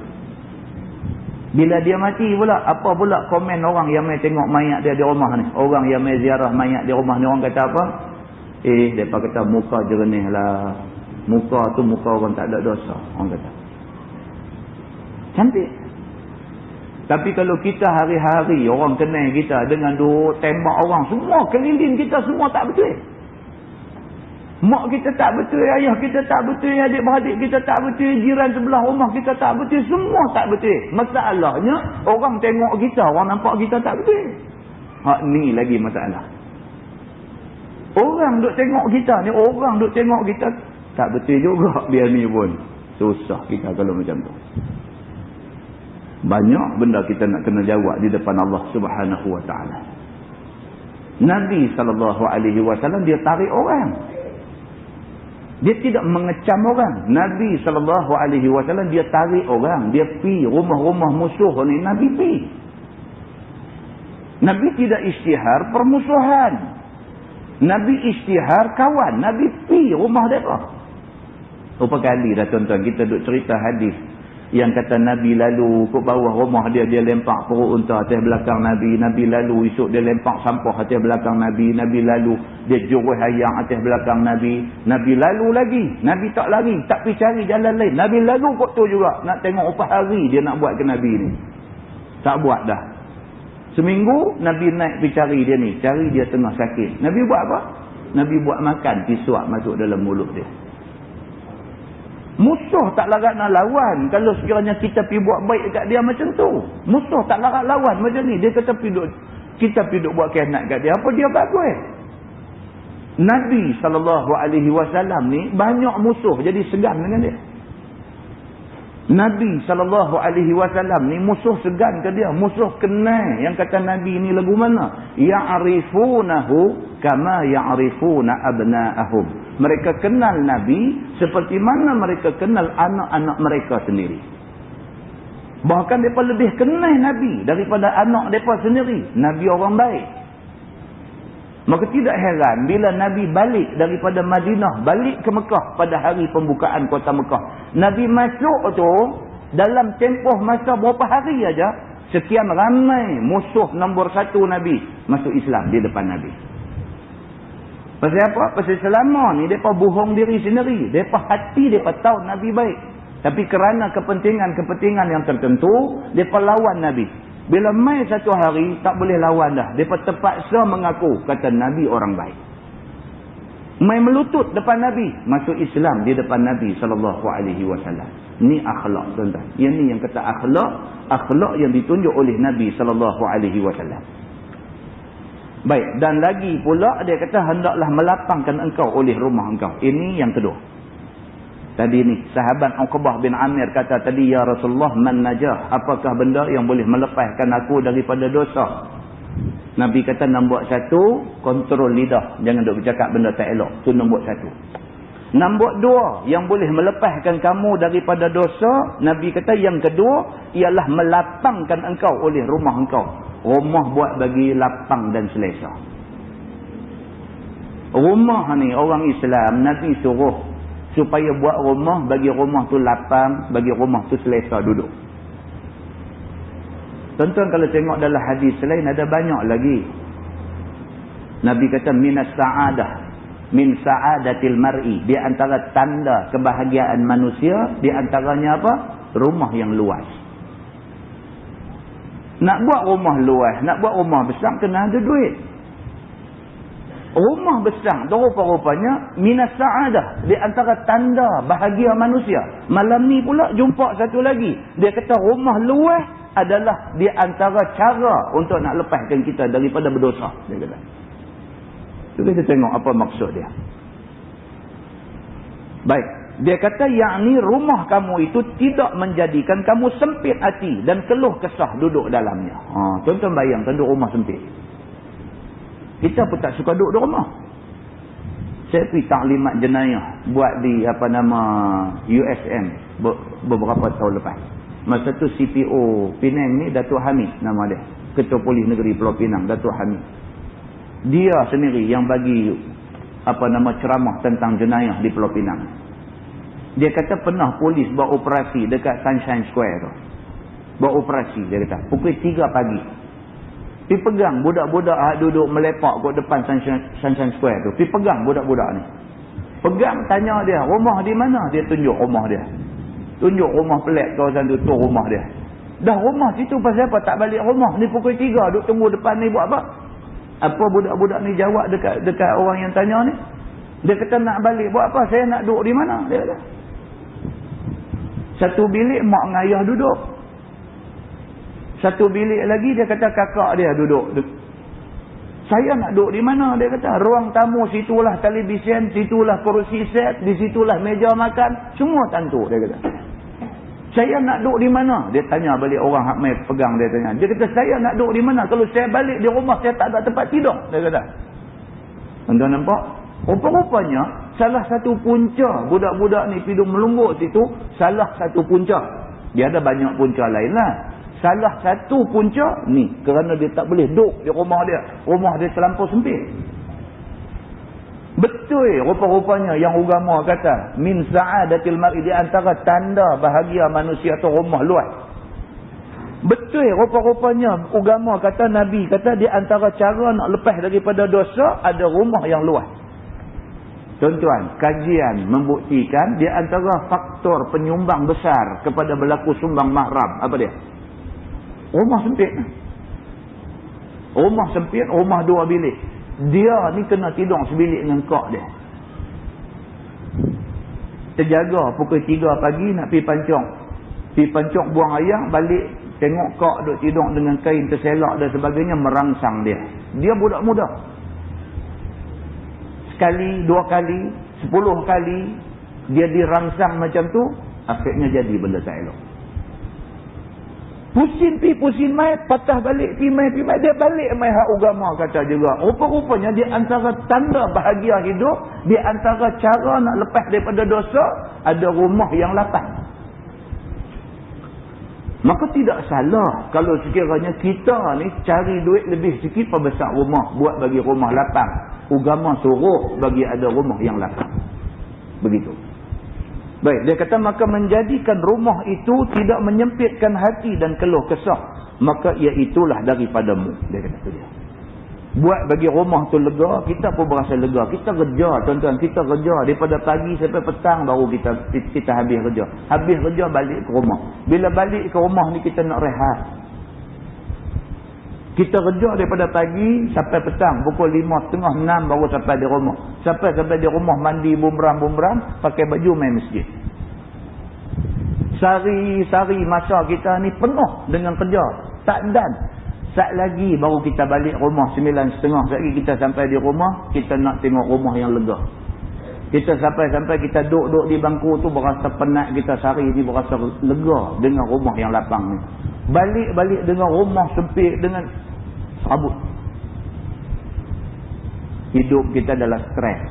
Bila dia mati pula, apa pula komen orang yang mai tengok mayat dia di rumah ni? Orang yang mai ziarah mayat di rumah ni, orang kata apa? Mereka kata muka jernih lah. Muka tu muka orang tak ada dosa. Orang kata cantik. Tapi kalau kita hari-hari orang kenal kita dengan duk tembak orang, semua keliling kita semua tak betul. Mak kita tak betul, ayah kita tak betul, adik-beradik kita tak betul, jiran sebelah rumah kita tak betul, semua tak betul. Masalahnya orang tengok kita, orang nampak kita tak betul. Hak ni lagi masalah. Orang duk tengok kita ni, orang duk tengok kita Tak betul juga dia ni pun. Susah kita kalau macam tu. Banyak benda kita nak kena jawab di depan Allah Subhanahu Wa Taala. Nabi SAW dia tarik orang. Dia tidak mengecam orang. Nabi SAW dia tarik orang. Dia pi rumah-rumah musuh ni. Nabi pi. Nabi tidak isytihar permusuhan. Nabi isytihar kawan. Nabi pi rumah mereka. Berapa kali dah tuan-tuan kita duk cerita hadis yang kata Nabi lalu ke bawah rumah dia, dia lempak perut unta atas belakang Nabi. Nabi lalu esok dia lempak sampah atas belakang Nabi. Nabi lalu dia jurus ayam atas belakang Nabi. Nabi lalu lagi. Nabi tak lari, tak pergi cari jalan lain. Nabi lalu kot tu juga. Nak tengok berapa hari dia nak buat ke Nabi ni. Tak buat dah. Seminggu Nabi naik pergi cari dia ni. Cari dia tengah sakit. Nabi buat apa? Nabi buat makan, pisuak masuk dalam mulut dia. Musuh tak larat nak lawan kalau sekiranya kita pergi buat baik dekat dia macam tu. Musuh tak larat lawan macam ni. Dia kata kita pergi buat khianat kat dia. Apa dia bagus? Nabi SAW ni banyak musuh jadi segan dengan dia. Nabi SAW ni musuh segan ke dia. Musuh kenal. Yang kata Nabi ni lagu mana? Ya'rifunahu kama ya'rifuna abna'ahum. Mereka kenal Nabi seperti mana mereka kenal anak-anak mereka sendiri. Bahkan mereka lebih kenal Nabi daripada anak mereka sendiri. Nabi orang baik. Maka tidak heran bila Nabi balik daripada Madinah, balik ke Mekah pada hari pembukaan kota Mekah. Nabi masuk tu dalam tempoh masa berapa hari aja, sekian ramai musuh nombor 1 Nabi masuk Islam di depan Nabi. Pasal apa? Pasal selama ni mereka bohong diri sendiri. Mereka hati mereka tahu Nabi baik. Tapi kerana kepentingan-kepentingan yang tertentu, mereka lawan Nabi. Bila mai satu hari, tak boleh lawan dah. Mereka terpaksa mengaku, kata Nabi orang baik. Mai melutut depan Nabi, masuk Islam di depan Nabi SAW. Ni akhlak tuan-tuan. Yang ni yang kata akhlak yang ditunjuk oleh Nabi SAW. Baik, dan lagi pula dia kata hendaklah melapangkan engkau oleh rumah engkau. Ini yang kedua. Tadi ni sahabat Uqbah bin Amir kata tadi, ya Rasulullah, man najah, apakah benda yang boleh melepaskan aku daripada dosa? Nabi kata nombor 1, kontrol lidah, jangan duk bercakap benda tak elok. Tu nombor 1. Nombor 2, yang boleh melepaskan kamu daripada dosa, Nabi kata yang kedua ialah melapangkan engkau oleh rumah engkau. Rumah buat bagi lapang dan selesa. Rumah ni orang Islam Nabi suruh supaya buat rumah, bagi rumah tu lapang, bagi rumah tu selesa duduk. Tuan-tuan kalau tengok dalam hadis lain ada banyak lagi. Nabi kata minas sa'adah, min sa'adatil mar'i, di antara tanda kebahagiaan manusia, di antaranya apa? Rumah yang luas. Nak buat rumah luas, nak buat rumah besar kena ada duit. Rumah besar tu rupa-rupanya minas sa'adah, di antara tanda bahagia manusia. Malam ni pula jumpa satu lagi. Dia kata rumah luas adalah di antara cara untuk nak lepaskan kita daripada berdosa. Dia kata. Tu kita tengok apa maksud dia. Baik. Dia kata yakni rumah kamu itu tidak menjadikan kamu sempit hati dan keluh kesah duduk dalamnya. Tuan-tuan bayangkan duduk rumah sempit. Kita pun tak suka duduk di rumah. Saya pergi taklimat jenayah buat di USM beberapa tahun lepas. Masa tu CPO Penang ni Datuk Hamid nama dia. Ketua Polis Negeri Pulau Pinang, Datuk Hamid. Dia sendiri yang bagi ceramah tentang jenayah di Pulau Pinang. Dia kata pernah polis buat operasi dekat Sunshine Square tu. Buat operasi dia kata pukul 3 pagi. Pergi pegang budak-budak duduk melepak kat depan Sunshine Square tu. Pergi pegang budak-budak ni. Pegang, tanya dia, rumah di mana? Dia tunjuk rumah dia. Tunjuk rumah pelik kawasan tu, tu rumah dia. Dah rumah situ pasal apa? Tak balik rumah. Ni pukul 3 duduk tunggu depan ni buat apa? Apa budak-budak ni jawab dekat orang yang tanya ni? Dia kata nak balik buat apa? Saya nak duduk di mana? Dia kata. Satu bilik mak dengan ayah duduk. Satu bilik lagi dia kata kakak dia duduk. Saya nak duduk di mana? Dia kata, ruang tamu situlah televisyen, situlah kerusi set, di situlah meja makan, semua tentu. Dia kata, saya nak duduk di mana? Dia tanya balik orang hak mai pegang, dia tanya. Dia kata, saya nak duduk di mana? Kalau saya balik di rumah, saya tak ada tempat tidur. Dia kata. Anda nampak? Rupa-rupanya, salah satu punca budak-budak ni pidung melunggut situ, salah satu punca. Dia ada banyak punca lain lah. Salah satu punca ni, kerana dia tak boleh duduk di rumah dia. Rumah dia terlampau sempit. Betul rupa-rupanya yang agama kata min sa'adatil mar'i, di antara tanda bahagia manusia tu rumah luas. Betul rupa-rupanya agama kata, Nabi kata di antara cara nak lepas daripada dosa ada rumah yang luas. Tuan-tuan, kajian membuktikan di antara faktor penyumbang besar kepada berlaku sumbang mahram apa dia? Rumah sempit. Rumah sempit, rumah dua bilik. Dia ni kena tidur sebilik dengan kak dia. Terjaga pukul 3 pagi nak pergi pancong. Pergi pancong buang air, balik tengok kak duduk tidur dengan kain terselak dan sebagainya, merangsang dia. Dia budak muda. Sekali, 2 kali, 10 kali dia dirangsang macam tu, akhirnya jadi benda tak elok. Pusing pi, pusing mai, patah balik pi mai, dia balik mai hak agama kata juga. Rupa-rupanya di antara tanda bahagia hidup, di antara cara nak lepas daripada dosa, ada rumah yang lapang. Maka tidak salah kalau sekiranya kita ni cari duit lebih sikit perbesar rumah, buat bagi rumah lapang. Agama suruh bagi ada rumah yang lapang. Begitu. Baik, dia kata maka menjadikan rumah itu tidak menyempitkan hati dan keluh kesah, maka iaitulah daripadamu. Dia kata tu dia. Buat bagi rumah tu lega, kita pun berasa lega. Kita kerja, tuan-tuan, kita kerja daripada pagi sampai petang baru kita habis kerja. Habis kerja balik ke rumah. Bila balik ke rumah ni kita nak rehat. Kita kerja daripada pagi sampai petang, pukul 5:30, 6 baru sampai di rumah. Sampai di rumah mandi bumbram-bumbram, pakai baju main masjid. Sari-sari masa kita ni penuh dengan kerja. Tak dan. Sat lagi baru kita balik rumah 9:30. Sat lagi kita sampai di rumah, kita nak tengok rumah yang lega. Kita sampai kita duduk di bangku tu berasa penat, kita sehari ni berasa lega dengan rumah yang lapang ni. Balik dengan rumah sempit, dengan serabut. Hidup kita adalah stres.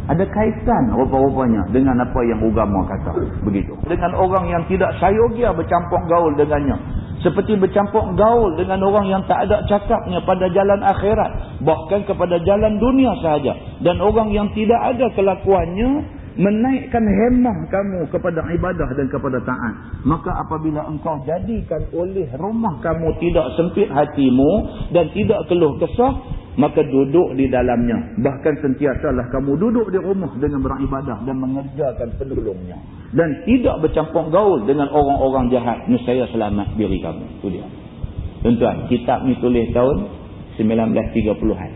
Ada kaitan rupa-rupanya dengan apa yang agama kata. Begitu. Dengan orang yang tidak sayogia bercampur gaul dengannya. Seperti bercampur gaul dengan orang yang tak ada cakapnya pada jalan akhirat. Bahkan kepada jalan dunia sahaja. Dan orang yang tidak ada kelakuannya menaikkan hemah kamu kepada ibadah dan kepada taat. Maka apabila engkau jadikan oleh rumah kamu tidak sempit hatimu dan tidak keluh kesah, maka duduk di dalamnya. Bahkan sentiasalah kamu duduk di rumah dengan beribadah dan mengerjakan pendulungnya. Dan tidak bercampur gaul dengan orang-orang jahat. Nescaya selamat diri kamu. Itu dia. Tuan-tuan, kitab ni tulis tahun 1930-an.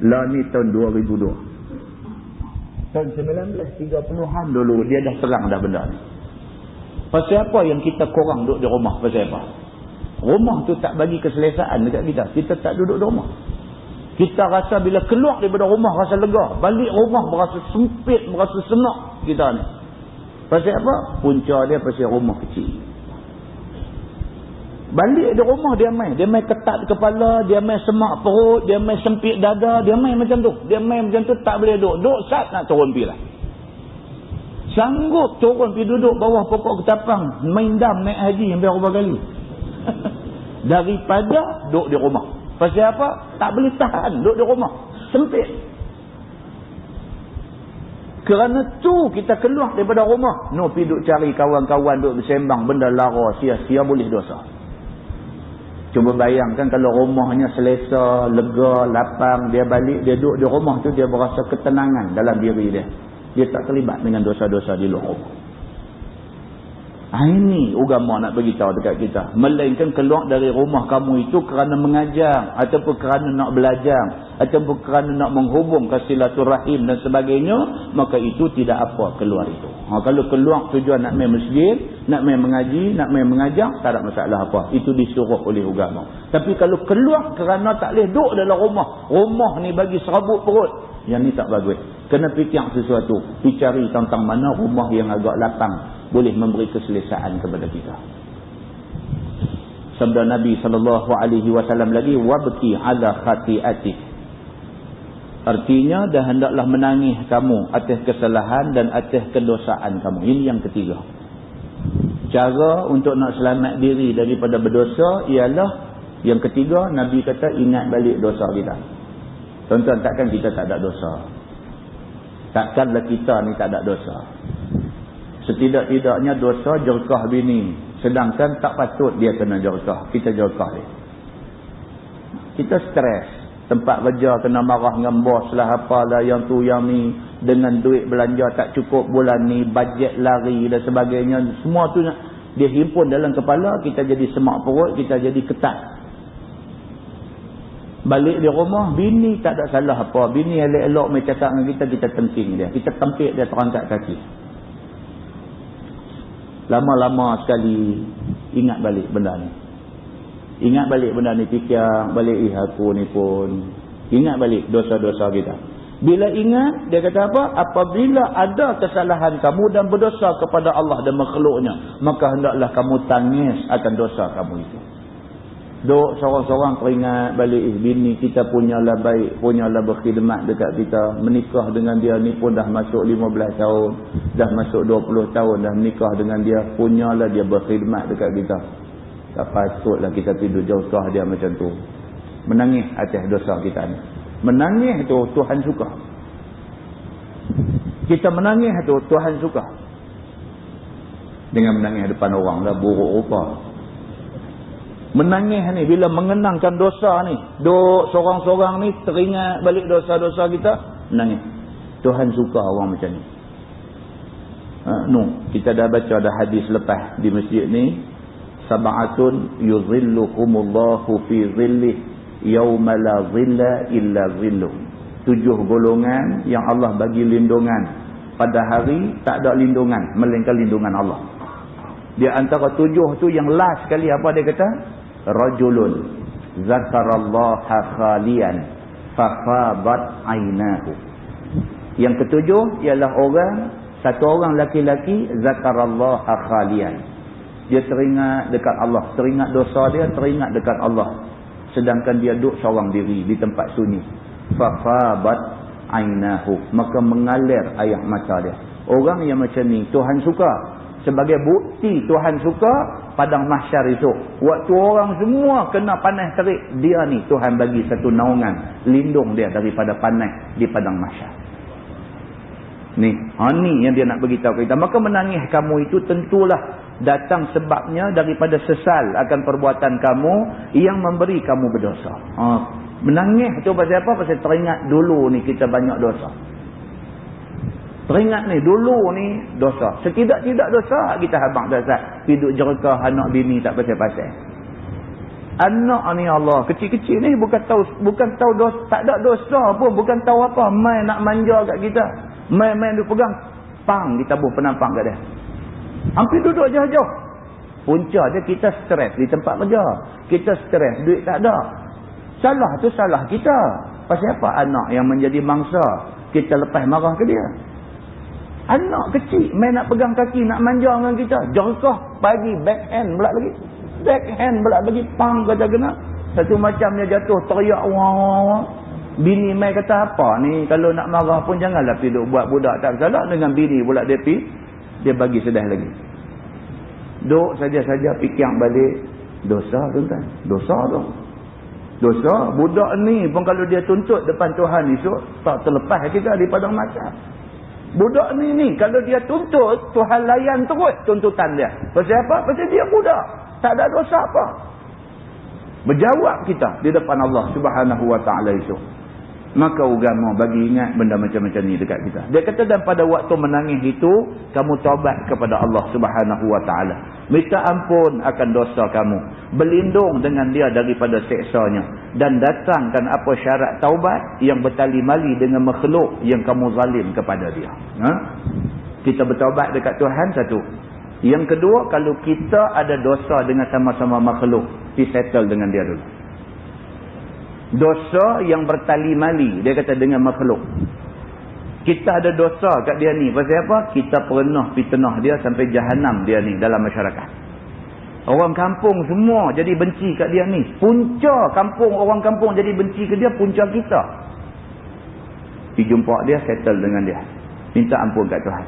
Lah ni tahun 2002. Tahun 1930-an dulu dia dah serang dah benda ni. Pasal apa yang kita korang duduk di rumah? Pasal apa? Rumah tu tak bagi keselesaan dekat kita. Kita tak duduk di rumah. Kita rasa bila keluar daripada rumah rasa lega. Balik rumah berasa sempit, berasa senak kita ni. Pasal apa? Punca dia pasal rumah kecil. Balik di rumah dia main ketat kepala, dia main semak perut, dia main sempit dada, dia main macam tu. Dia main macam tu tak boleh duduk. Duduk sat nak turun pergi lah. Sanggup turun pergi duduk bawah pokok ketapang, main dam naik haji hampir berapa kali. Daripada duduk di rumah. Pasal apa? Tak boleh tahan duduk di rumah. Sempit. Kerana tu kita keluar daripada rumah. No, pergi duduk cari kawan-kawan, duduk bersembang benda lara, sia-sia boleh dosa. Cuba bayangkan kalau rumahnya selesa, lega, lapang, dia balik, dia duduk di rumah tu, dia berasa ketenangan dalam diri dia. Dia tak terlibat dengan dosa-dosa di luar rumah. Ini agama nak beritahu dekat kita. Melainkan keluar dari rumah kamu itu kerana mengajar, ataupun kerana nak belajar, ataupun kerana nak menghubung silaturahim dan sebagainya, maka itu tidak apa keluar itu. Kalau keluar tujuan nak main masjid, nak main mengaji, nak main mengajar, tak ada masalah apa. Itu disuruh oleh agama. Tapi kalau keluar kerana tak boleh duduk dalam rumah, rumah ni bagi serabut perut, yang ni tak bagus. Kena fikir sesuatu. Dicari tentang mana rumah yang agak lapang, boleh memberi keselesaan kepada kita. Sabda Nabi SAW lagi, wabki ala khati'atik. Artinya, dah hendaklah menangis kamu atas kesalahan dan atas kedosaan kamu. Ini yang ketiga. Cara untuk nak selamat diri daripada berdosa ialah, yang ketiga, Nabi kata ingat balik dosa kita. Tuan-tuan, takkan kita tak ada dosa? Takkanlah kita ni tak ada dosa? Setidak-tidaknya dosa jerkah bini. Sedangkan tak patut dia kena jerkah. Kita jerkah dia. Kita stres. Tempat kerja kena marah dengan bos lah, apalah yang tu yang ni. Dengan duit belanja tak cukup bulan ni. Bajet lari dan sebagainya. Semua tu dia himpun dalam kepala. Kita jadi semak perut. Kita jadi ketat. Balik di rumah, bini tak ada salah apa. Bini elok-elok main cakap dengan kita, kita tengking dia. Kita tempik dia terangkat kaki. Lama-lama sekali ingat balik benda ni. Ingat balik benda ni, fikir balik, aku ni pun. Ingat balik dosa-dosa kita. Bila ingat, dia kata apa? Apabila ada kesalahan kamu dan berdosa kepada Allah dan makhluknya, maka hendaklah kamu tangis akan dosa kamu itu. Duk seorang-seorang teringat balik, bini kita punyalah baik, punyalah berkhidmat dekat kita. Menikah dengan dia ni pun dah masuk 15 tahun, dah masuk 20 tahun dah menikah dengan dia, punyalah dia berkhidmat dekat kita. Tak patutlah kita tidur jauh-jauh dia macam tu. Menangis atas dosa kita ni. Menangis tu Tuhan suka. Kita menangis tu Tuhan suka. Dengan menangis depan orang dah buruk rupa. Menangis ni bila mengenangkan dosa ni, duk seorang-seorang ni teringat balik dosa-dosa kita, menangis. Tuhan suka orang macam ni. Kita dah baca ada hadis lepas di masjid ni, sab'atun yuzilluhumullahu fi zillih yauma la zilla illa zilluh. 7 golongan yang Allah bagi lindungan pada hari tak ada lindungan melainkan lindungan Allah. Di antara 7 tu yang last sekali apa dia kata? Rajulun zakarallaha khalian fafadat ainahu. Yang ketujuh ialah satu orang laki-laki zakarallaha khalian. Dia teringat dekat Allah, teringat dosa dia, teringat dekat Allah. Sedangkan dia duduk seorang diri di tempat sunyi. Fafadat ainahu, maka mengalir air mata dia. Orang yang macam ni Tuhan suka. Sebagai bukti Tuhan suka, padang mahsyar esok, waktu orang semua kena panas terik, dia ni Tuhan bagi satu naungan, lindung dia daripada panas di padang mahsyar. Ni yang dia nak beritahu kita. Maka menangis kamu itu tentulah datang sebabnya daripada sesal akan perbuatan kamu yang memberi kamu berdosa. Menangis tu pasal apa? Pasal teringat dulu ni kita banyak dosa. Teringat ni dulu ni dosa. Setidak-tidak dosa kita habang dasar. Hidup jerkah anak bini tak pasal-pasal. Anak ni Allah kecil-kecil ni bukan tahu dosa, tak ada dosa pun, bukan tahu apa, main nak manja kat kita. Main dia pegang pang ditabuh penampang kat dia. Hampir duduk jauh-jauh. Punca dia kita stres di tempat kerja. Kita stres, duit tak ada. Salah tu salah kita. Pasal apa? Anak yang menjadi mangsa, kita lepas marah ke dia. Anak kecil main nak pegang kaki, nak manja dengan kita. Jerkah bagi backhand pula lagi. Backhand pula bagi pang kata kena. Satu macam dia jatuh teriak wah. Bini mai kata apa ni, kalau nak marah pun janganlah pergi buat budak tak salah dengan bini pula dia pergi. Dia bagi sedih lagi. Duk saja-saja fikir balik dosa tuan-tuan. Dosa tu. Dosa budak ni pun kalau dia tuntut depan Tuhan esok tak terlepas kita di padang mahsyar. Budak ni kalau dia tuntut, Tuhan layan terus tuntutan dia. Pasal apa? Pasal dia budak. Tak ada dosa apa. Berjawab kita di depan Allah Subhanahu wa ta'ala esok. Maka agama bagi ingat benda macam-macam ni dekat kita. Dia kata dan pada waktu menangis itu, kamu taubat kepada Allah Subhanahu Wa Taala. Minta ampun akan dosa kamu. Berlindung dengan dia daripada seksanya. Dan datangkan apa syarat taubat yang bertali mali dengan makhluk yang kamu zalim kepada dia. Kita bertaubat dekat Tuhan satu. Yang kedua, kalau kita ada dosa dengan sama-sama makhluk, settle dengan dia dulu. Dosa yang bertali mali, dia kata dengan makhluk. Kita ada dosa kat dia ni. Pasal apa? Kita pernah fitnah dia sampai jahanam dia ni dalam masyarakat. Orang kampung semua jadi benci kat dia ni. Punca kampung, orang kampung jadi benci ke dia, punca kita. Pergi jumpa dia, settle dengan dia. Minta ampun kat Tuhan.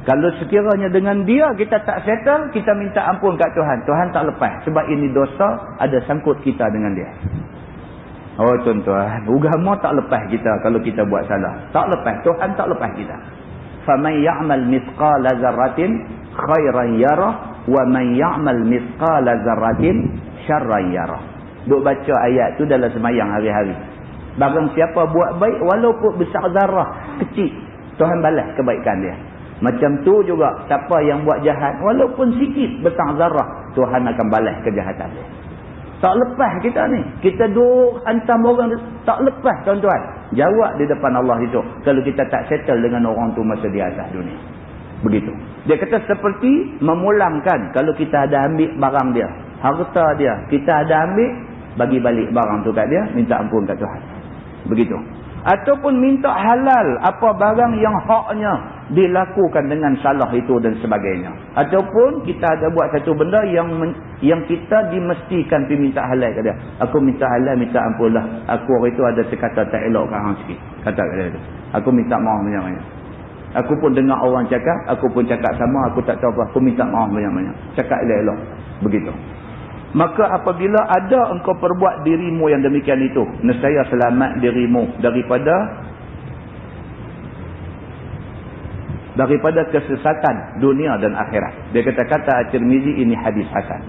Kalau sekiranya dengan dia kita tak settle, kita minta ampun kat Tuhan. Tuhan tak lepas. Sebab ini dosa ada sangkut kita dengan dia. Oh tuan-tuan, agama tak lepas kita kalau kita buat salah. Tak lepas. Tuhan tak lepas kita. فَمَنْ يَعْمَلْ مِثْقَالَ ذَرَّةٍ خَيْرًا يَرَهُ وَمَنْ يَعْمَلْ مِثْقَالَ ذَرَّةٍ شَرًّا يَرَهُ. Duk baca ayat tu dalam semayang hari-hari. Barang siapa buat baik walaupun besar zarah, kecil, Tuhan balas kebaikan dia. Macam tu juga siapa yang buat jahat walaupun sikit besar zarah, Tuhan akan balas kejahatan dia. Tak lepas kita ni. Kita duk hantam orang, tak lepas tuan-tuan. Jawab di depan Allah itu kalau kita tak settle dengan orang tu masa di atas dunia. Begitu. Dia kata seperti memulangkan kalau kita ada ambil barang dia, harta dia, kita ada ambil, bagi balik barang tu kat dia, minta ampun kat Tuhan. Begitu. Ataupun minta halal apa barang yang haknya dilakukan dengan salah itu dan sebagainya. Ataupun kita ada buat satu benda yang kita dimestikan pergi minta halal ke dia. Aku minta halal, minta ampun lah. Aku hari itu ada sekata tak elok kat hang sikit. Kata kat dia. Aku minta maaf banyak-banyak. Aku pun dengar orang cakap, aku pun cakap sama, aku tak tahu apa. Aku minta maaf banyak-banyak. Cakap elok-elok. Begitu. Maka apabila ada engkau perbuat dirimu yang demikian itu, nescaya selamat dirimu daripada kesesatan dunia dan akhirat. Dia kata-kata At-Tirmizi ini hadis hasan.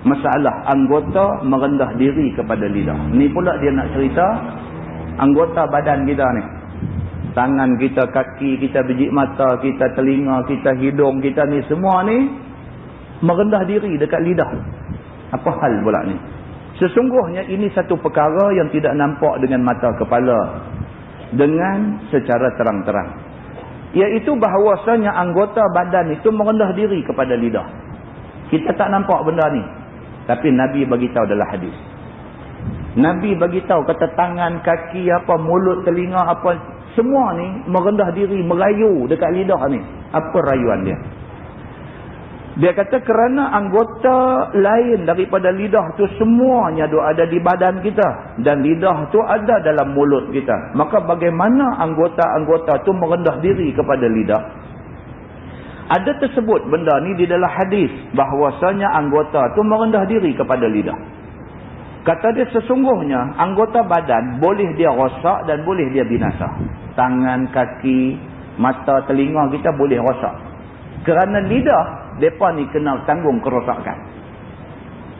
Masalah anggota merendah diri kepada lidah. Ni pula dia nak cerita anggota badan kita ni. Tangan kita, kaki kita, biji mata kita, telinga kita, hidung kita ni, semua ni merendah diri dekat lidah. Apa hal pula ni? Sesungguhnya ini satu perkara yang tidak nampak dengan mata kepala dengan secara terang-terang. Iaitu bahawasanya anggota badan itu merendah diri kepada lidah. Kita tak nampak benda ni. Tapi Nabi beritahu dalam hadis. Nabi beritahu kata tangan, kaki, apa, mulut, telinga, apa, semua ni merendah diri, merayu dekat lidah ni. Apa rayuan dia? Dia kata kerana anggota lain daripada lidah tu semuanya ada di badan kita. Dan lidah tu ada dalam mulut kita. Maka bagaimana anggota-anggota tu merendah diri kepada lidah? Ada tersebut benda ni di dalam hadis. Bahawasanya anggota tu merendah diri kepada lidah. Kata dia sesungguhnya anggota badan boleh dia rosak dan boleh dia binasa. Tangan, kaki, mata, telinga kita boleh rosak. Kerana lidah, mereka ni kena tanggung kerosakan.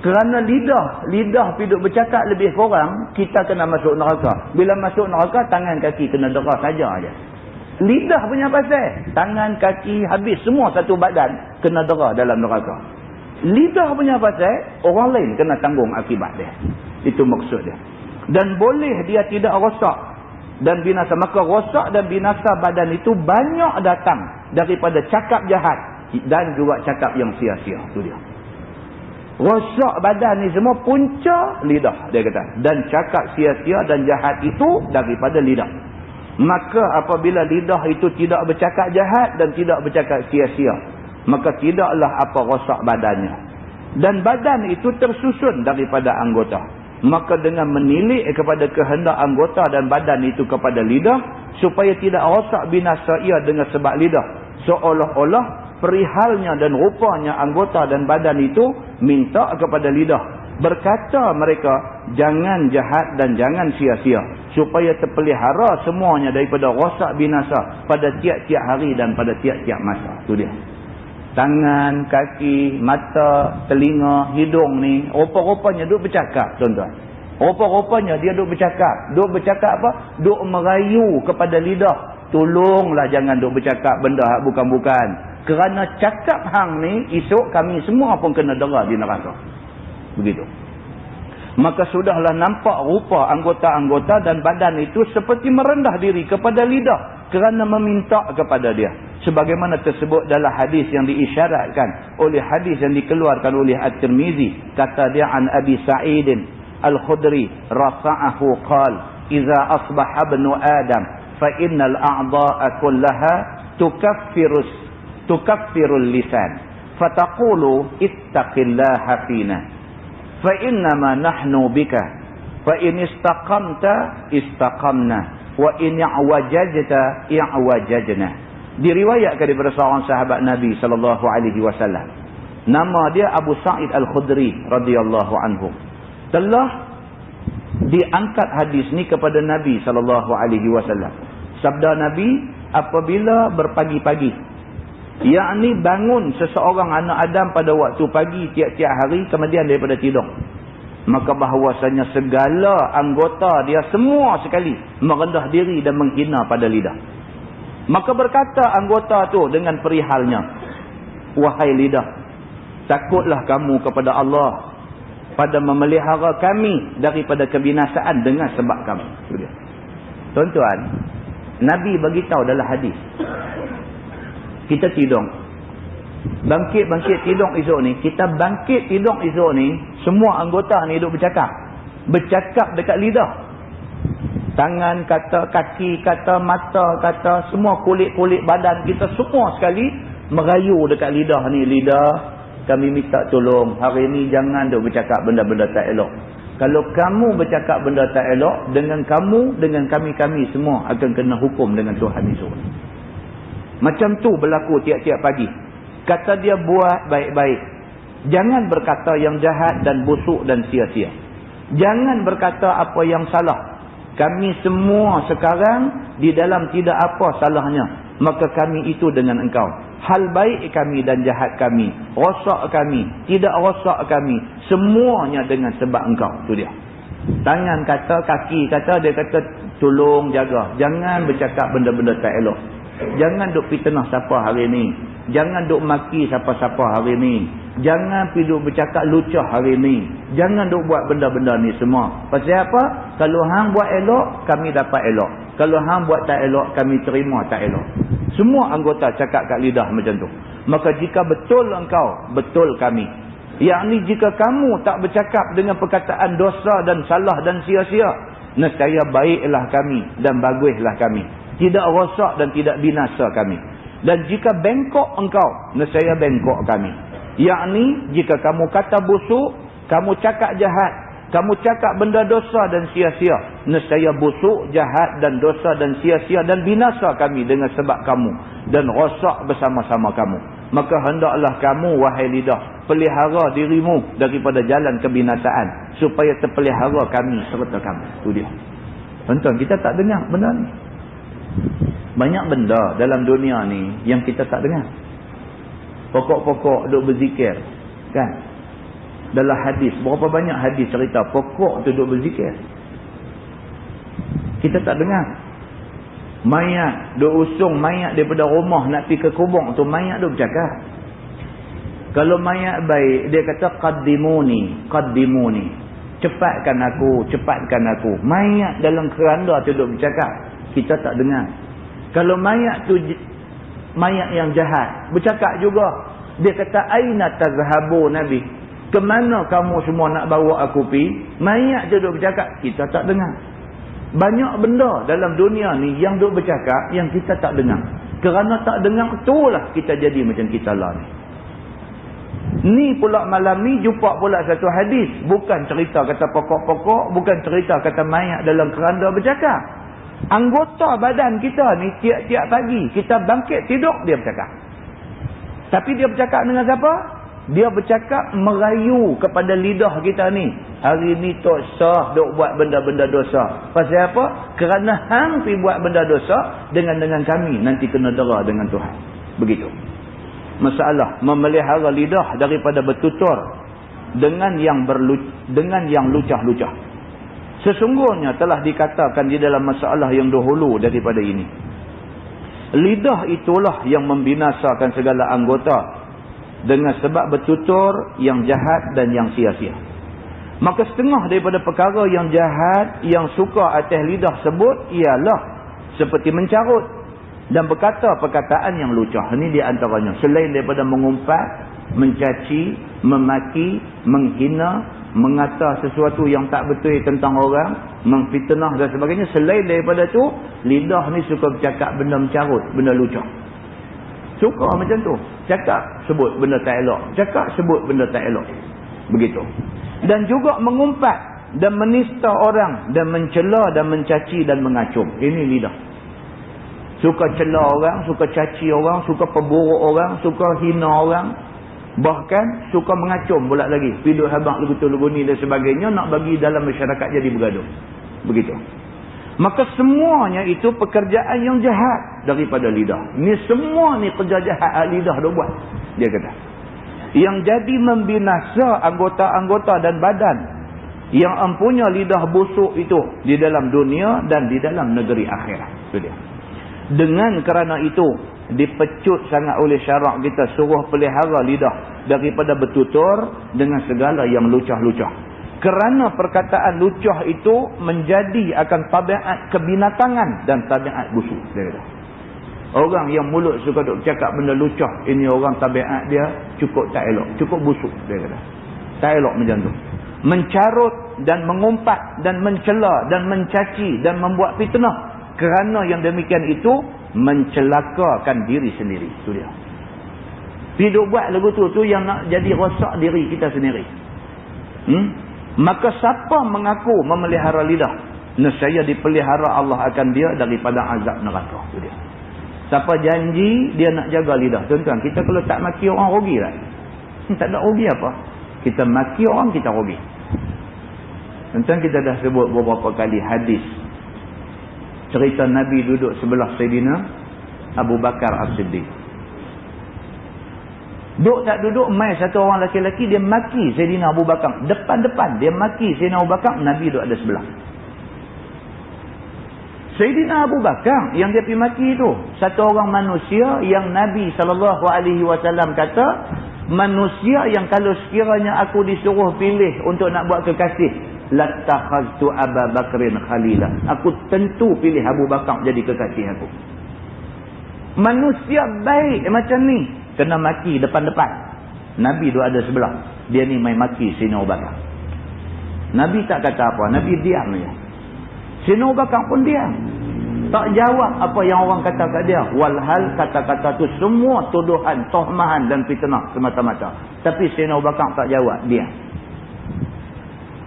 Kerana lidah hidup bercakap lebih kurang, kita kena masuk neraka. Bila masuk neraka, tangan kaki kena dera saja aja. Lidah punya pasal, tangan kaki habis semua satu badan kena dera dalam neraka. Lidah punya pasal, orang lain kena tanggung akibat dia. Itu maksud dia. Dan boleh dia tidak rosak dan binasa. Maka rosak dan binasa badan itu banyak datang daripada cakap jahat dan juga cakap yang sia-sia. Itu dia. Rosak badan ni semua punca lidah, dia kata. Dan cakap sia-sia dan jahat itu daripada lidah. Maka apabila lidah itu tidak bercakap jahat dan tidak bercakap sia-sia, maka tidaklah apa rosak badannya. Dan badan itu tersusun daripada anggota. Maka dengan menilik kepada kehendak anggota dan badan itu kepada lidah, supaya tidak rosak binasa ia dengan sebab lidah, seolah-olah perihalnya dan rupanya anggota dan badan itu minta kepada lidah. Berkata mereka, jangan jahat dan jangan sia-sia, supaya terpelihara semuanya daripada rosak binasa pada tiap-tiap hari dan pada tiap-tiap masa. Itu dia. Tangan, kaki, mata, telinga, hidung ni rupa-rupanya duk bercakap, tuan-tuan. Rupa-rupanya dia duk bercakap. Duk bercakap apa? Duk merayu kepada lidah. Tolonglah jangan duk bercakap benda hak bukan-bukan. Kerana cakap hang ni, esok kami semua pun kena dera di neraka. Begitu. Maka sudahlah nampak rupa anggota-anggota dan badan itu seperti merendah diri kepada lidah kerana meminta kepada dia. Sebagaimana tersebut dalam hadis yang diisyaratkan oleh hadis yang dikeluarkan oleh At-Tirmizi. Kata dia an Abi Sa'idin Al-Khudri rafa'ahu qal idza asbaha ibnu Adam fa innal a'dha'a kullaha tukaffirul lisan fataqulu ittaqillaha fina fa innama nahnu bika fa in istaqamta istaqamna wa in i'wajajta i'wajajna. Diriwayatkan daripada seorang sahabat Nabi sallallahu alaihi wasallam, nama dia Abu Sa'id Al-Khudri radhiyallahu anhu, telah diangkat hadis ni kepada Nabi sallallahu alaihi wasallam. Sabda Nabi, apabila berpagi-pagi, yakni bangun seseorang anak Adam pada waktu pagi tiap-tiap hari kemudian daripada tidur, maka bahawasanya segala anggota dia semua sekali merendah diri dan menghina pada lidah. Maka berkata anggota tu dengan perihalnya, wahai lidah, takutlah kamu kepada Allah pada memelihara kami daripada kebinasaan dengan sebab kamu. Tuan-tuan, Nabi beritahu dalam hadis, kita tidur, bangkit tidur esok ni, kita bangkit tidur esok ni, semua anggota ni duduk bercakap dekat lidah. Tangan kata, kaki kata, mata kata, semua kulit-kulit badan kita semua sekali merayu dekat lidah ni. Lidah, kami minta tolong, hari ni jangan duk bercakap benda-benda tak elok. Kalau kamu bercakap benda tak elok, dengan kamu, dengan kami-kami semua akan kena hukum dengan Tuhan esok. Macam tu berlaku tiap-tiap pagi. Kata dia, buat baik-baik. Jangan berkata yang jahat dan busuk dan sia-sia. Jangan berkata apa yang salah. Kami semua sekarang di dalam tidak apa salahnya. Maka kami itu dengan engkau. Hal baik kami dan jahat kami, rosak kami, tidak rosak kami, semuanya dengan sebab engkau. Itu dia. Tangan kata, kaki kata, dia kata tolong jaga. Jangan bercakap benda-benda tak elok. Jangan duk fitnah siapa hari ni. Jangan duk maki siapa-siapa hari ni. Jangan pergi duk bercakap lucah hari ni. Jangan duk buat benda-benda ni semua. Pasal apa? Kalau hang buat elok, kami dapat elok. Kalau hang buat tak elok, kami terima tak elok. Semua anggota cakap kat lidah macam tu. Maka jika betul engkau, betul kami. Yakni jika kamu tak bercakap dengan perkataan dosa dan salah dan sia-sia, nescaya baiklah kami dan baguslah kami. Tidak rosak dan tidak binasa kami. Dan jika bengkok engkau, nescaya bengkok kami. Yakni jika kamu kata busuk, kamu cakap jahat, kamu cakap benda dosa dan sia-sia, nescaya busuk, jahat dan dosa dan sia-sia dan binasa kami dengan sebab kamu dan rosak bersama-sama kamu. Maka hendaklah kamu, wahai lidah, pelihara dirimu daripada jalan kebinasaan supaya terpelihara kami serta kamu. Itu dia. Tuan-tuan, kita tak dengar benda ni. Banyak benda dalam dunia ni yang kita tak dengar. Pokok-pokok duk berzikir, kan? Dalam hadis, berapa banyak hadis cerita pokok tu duk berzikir. Kita tak dengar. Mayat duk usung mayat daripada rumah nak pergi ke kubur tu, mayat duk bercakap. Kalau mayat baik, dia kata qaddimuni, qaddimuni. Cepatkan aku. Mayat dalam keranda tu duk bercakap. Kita tak dengar. Kalau mayat tu mayat yang jahat, bercakap juga. Dia kata aina tazhabu nabi, kemana kamu semua nak bawa aku pi? Mayat je duk bercakap, kita tak dengar. Banyak benda dalam dunia ni yang duk bercakap yang kita tak dengar. Kerana tak dengar itulah kita jadi macam kita lah ni. Ni pula malam ni jumpa pula satu hadis, bukan cerita kata pokok-pokok, bukan cerita kata mayat dalam keranda bercakap. Anggota badan kita ni tiap-tiap pagi kita bangkit tidur, dia bercakap. Tapi dia bercakap dengan siapa? Dia bercakap merayu kepada lidah kita ni. Hari ni tak sah duk buat benda-benda dosa. Pasal apa? Kerana hang pergi buat benda dosa, dengan kami nanti kena dera dengan Tuhan. Begitu. Masalah memelihara lidah daripada bertutur dengan yang lucah-lucah. Sesungguhnya telah dikatakan di dalam masalah yang dahulu daripada ini. Lidah itulah yang membinasakan segala anggota dengan sebab bertutur yang jahat dan yang sia-sia. Maka setengah daripada perkara yang jahat yang suka atas lidah sebut ialah seperti mencarut dan berkata perkataan yang lucah. Ini di antaranya. Selain daripada mengumpat, mencaci, memaki, menghina, mengata sesuatu yang tak betul tentang orang, memfitnah dan sebagainya. Selain daripada tu, lidah ni suka bercakap benda mencarut, benda lucah. Suka macam tu. Cakap, sebut benda tak elok. Cakap, sebut benda tak elok. Begitu. Dan juga mengumpat dan menista orang dan mencela dan mencaci dan mengacung. Ini lidah. Suka cela orang, suka caci orang, suka perburuk orang, suka hina orang. Bahkan suka mengacung pula lagi. Piduk habang lugu ni dan sebagainya, nak bagi dalam masyarakat jadi bergaduh. Begitu. Maka semuanya itu pekerjaan yang jahat daripada lidah. Ni semua ni kerja jahat lidah dah buat. Dia kata. Yang jadi membinasa anggota-anggota dan badan yang empunya lidah busuk itu di dalam dunia dan di dalam negeri akhirat. Itu dia. Dengan kerana itu, dipecut sangat oleh syarak kita suruh pelihara lidah daripada bertutur dengan segala yang lucah-lucah. Kerana perkataan lucah itu menjadi akan tabiat kebinatangan dan tabiat busuk. Dia kata. Orang yang mulut suka duk cakap benda lucah, ini orang tabiat dia cukup tak elok, cukup busuk. Dia kata. Tak elok macam tu. Mencarut dan mengumpat dan mencela dan mencaci dan membuat fitnah. Kerana yang demikian itu mencelakakan diri sendiri. Itu dia. Hidup buat lagu tu yang nak jadi rosak diri kita sendiri. Maka siapa mengaku memelihara lidah, nescaya dipelihara Allah akan dia daripada azab neraka. Itu dia. Siapa janji dia nak jaga lidah. Tuan-tuan, kita kalau tak maki orang rugi lah. Tak ada rugi apa. Kita maki orang, kita rugi. Tuan-tuan, kita dah sebut beberapa kali hadis cerita Nabi duduk sebelah Sayyidina Abu Bakar As-Siddiq. Duduk tak duduk, mai satu orang lelaki-lelaki, dia maki Sayyidina Abu Bakar. Depan-depan, dia maki Sayyidina Abu Bakar, Nabi duduk ada sebelah. Sayyidina Abu Bakar yang dia pergi maki itu, satu orang manusia yang Nabi SAW kata, manusia yang kalau sekiranya aku disuruh pilih untuk nak buat kekasih, latakhaztu Abu Bakrin khalila. Aku tentu pilih Abu Bakar jadi kekasih aku. Manusia baik macam ni kena maki depan-depan. Nabi duduk ada sebelah. Dia ni main maki Sayyidina Abu Bakar. Nabi tak kata apa. Nabi diam je. Sayyidina Abu Bakar pun diam. Tak jawab apa yang orang kata kat dia. Walhal kata-kata tu semua tuduhan, tohmahan dan fitnah semata-mata. Tapi Sayyidina Abu Bakar tak jawab. Diam.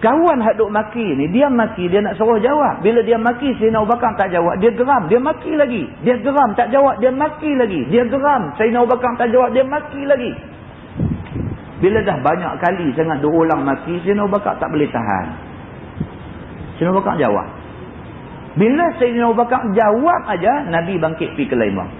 Kawan hak duk maki ni, dia maki, dia nak suruh jawab. Bila dia maki, Sayyidina Abu Bakar tak jawab, dia geram, dia maki lagi. Dia geram, tak jawab, dia maki lagi. Dia geram, Sayyidina Abu Bakar tak jawab, dia maki lagi. Bila dah banyak kali sangat duk ulang maki, Sayyidina Abu Bakar tak boleh tahan. Sayyidina Abu Bakar jawab. Bila Sayyidina Abu Bakar jawab aja, Nabi bangkit pergi ke lain bang.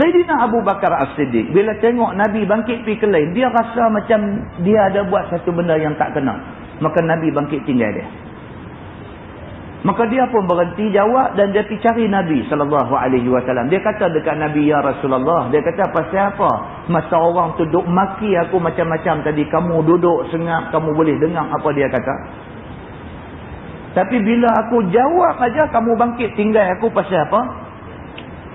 Sayyidina Abu Bakar As-Siddiq bila tengok Nabi bangkit pergi ke lain, dia rasa macam dia ada buat satu benda yang tak kena. Maka Nabi bangkit tinggal dia. Maka dia pun berhenti jawab dan dia pergi cari Nabi SAW. Dia kata dekat Nabi, ya Rasulullah, dia kata pasal apa? Masa orang tu duk maki aku macam-macam tadi, kamu duduk sengap, kamu boleh dengar apa dia kata. Tapi bila aku jawab aja, kamu bangkit tinggal aku pasal apa?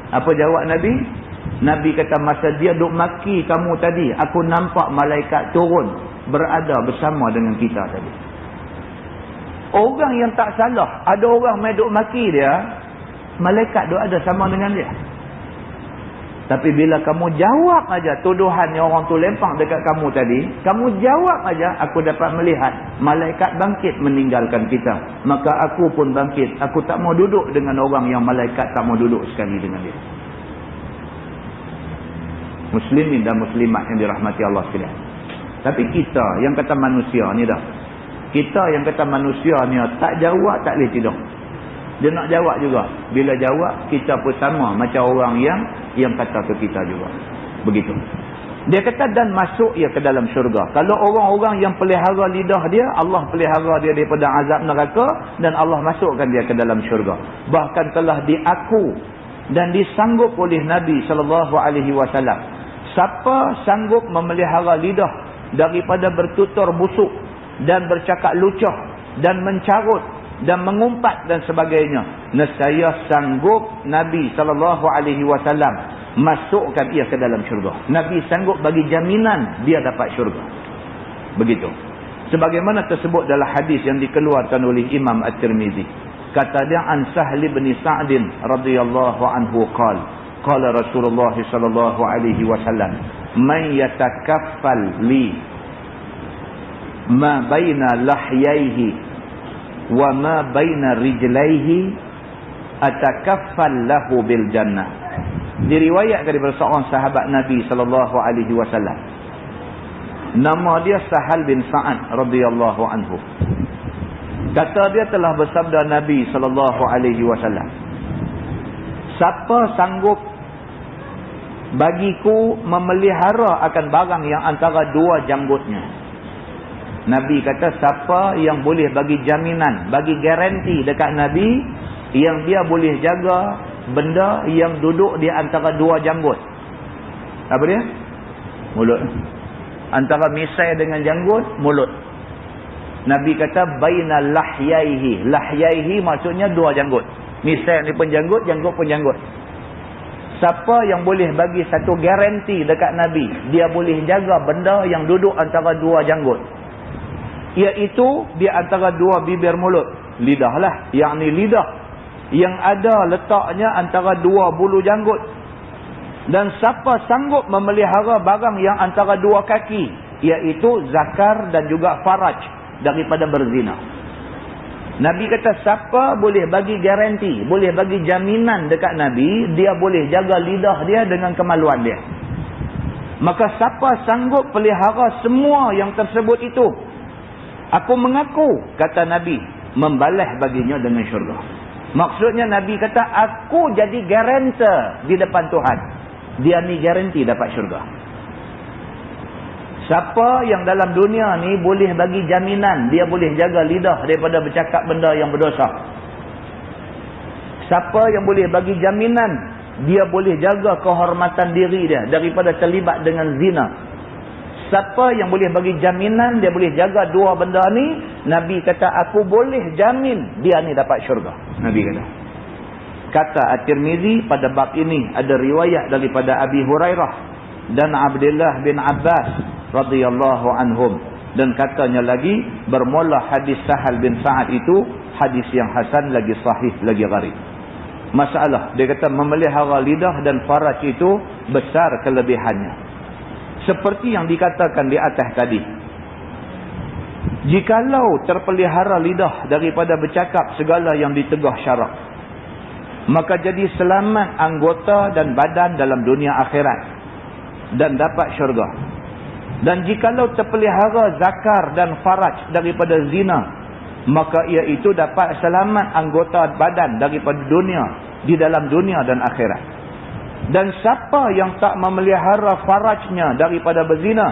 Apa jawab Nabi? Nabi kata masa dia duk maki kamu tadi, aku nampak malaikat turun berada bersama dengan kita tadi. Orang yang tak salah, ada orang main duk maki dia, malaikat duk ada sama dengan dia. Tapi bila kamu jawab aja tuduhan yang orang tu lempang dekat kamu tadi, kamu jawab aja, aku dapat melihat malaikat bangkit meninggalkan kita. Maka aku pun bangkit. Aku tak mau duduk dengan orang yang malaikat tak mau duduk sekali dengan dia. Muslimin dan muslimat yang dirahmati Allah sekalian. Tapi kita yang kata manusia ni dah. Kita yang kata manusia ni tak jawab tak boleh tidur. Dia nak jawab juga. Bila jawab kita pun sama macam orang yang kata ke kita juga. Begitu. Dia kata dan masuk ia ke dalam syurga. Kalau orang-orang yang pelihara lidah dia, Allah pelihara dia daripada azab neraka dan Allah masukkan dia ke dalam syurga. Bahkan telah diaku dan disanggup oleh Nabi SAW. Siapa sanggup memelihara lidah daripada bertutur busuk dan bercakap lucah dan mencarut dan mengumpat dan sebagainya, nescaya sanggup Nabi SAW masukkan ia ke dalam syurga. Nabi sanggup bagi jaminan dia dapat syurga. Begitu. Sebagaimana tersebut dalam hadis yang dikeluarkan oleh Imam At-Tirmizi. Kata dia an Sahl bin Sa'd radhiyallahu anhu qala Rasulullah sallallahu alaihi wasallam man yatakaffal li ma baina lahyaihi wa ma baina rijlaihi atakaffal lahu bil jannah. Diriwayatkan daripada seorang sahabat Nabi sallallahu alaihi wasallam. Nama dia Sahal bin Sa'ad radhiyallahu anhu. Kata dia telah bersabda Nabi sallallahu alaihi wasallam, siapa sanggup bagiku memelihara akan barang yang antara dua janggutnya. Nabi kata siapa yang boleh bagi jaminan, bagi garanti dekat Nabi yang dia boleh jaga benda yang duduk di antara dua janggut. Apa dia? Mulut. Antara misai dengan janggut, mulut. Nabi kata baina lahyaihi. Lahyaihi maksudnya dua janggut. Misai ni pun janggut, janggut pun janggut. Siapa yang boleh bagi satu garanti dekat Nabi, dia boleh jaga benda yang duduk antara dua janggut, iaitu di antara dua bibir mulut. Lidah lah. Yakni lidah yang ada letaknya antara dua bulu janggut. Dan siapa sanggup memelihara barang yang antara dua kaki, iaitu zakar dan juga faraj, daripada berzina. Nabi kata siapa boleh bagi garanti, boleh bagi jaminan dekat Nabi, dia boleh jaga lidah dia dengan kemaluan dia. Maka siapa sanggup pelihara semua yang tersebut itu, aku mengaku, kata Nabi, membalas baginya dengan syurga. Maksudnya Nabi kata aku jadi garantor di depan Tuhan. Dia ni garanti dapat syurga. Siapa yang dalam dunia ni boleh bagi jaminan dia boleh jaga lidah daripada bercakap benda yang berdosa. Siapa yang boleh bagi jaminan dia boleh jaga kehormatan diri dia daripada terlibat dengan zina. Siapa yang boleh bagi jaminan dia boleh jaga dua benda ni, Nabi kata aku boleh jamin dia ni dapat syurga. Nabi kata. Kata At-Tirmizi pada bab ini ada riwayat daripada Abi Hurairah dan Abdullah bin Abbas radhiyallahu anhum, dan katanya lagi bermula hadis Sahal bin Sa'ad itu hadis yang hasan, lagi sahih, lagi gharib. Masalah dia kata memelihara lidah dan faraj itu besar kelebihannya. Seperti yang dikatakan di atas tadi. Jikalau terpelihara lidah daripada bercakap segala yang ditegah syarak, maka jadi selamat anggota dan badan dalam dunia akhirat dan dapat syurga. Dan jikalau terpelihara zakar dan faraj daripada zina, maka ia itu dapat selamat anggota badan daripada dunia, di dalam dunia dan akhirat. Dan siapa yang tak memelihara farajnya daripada berzina,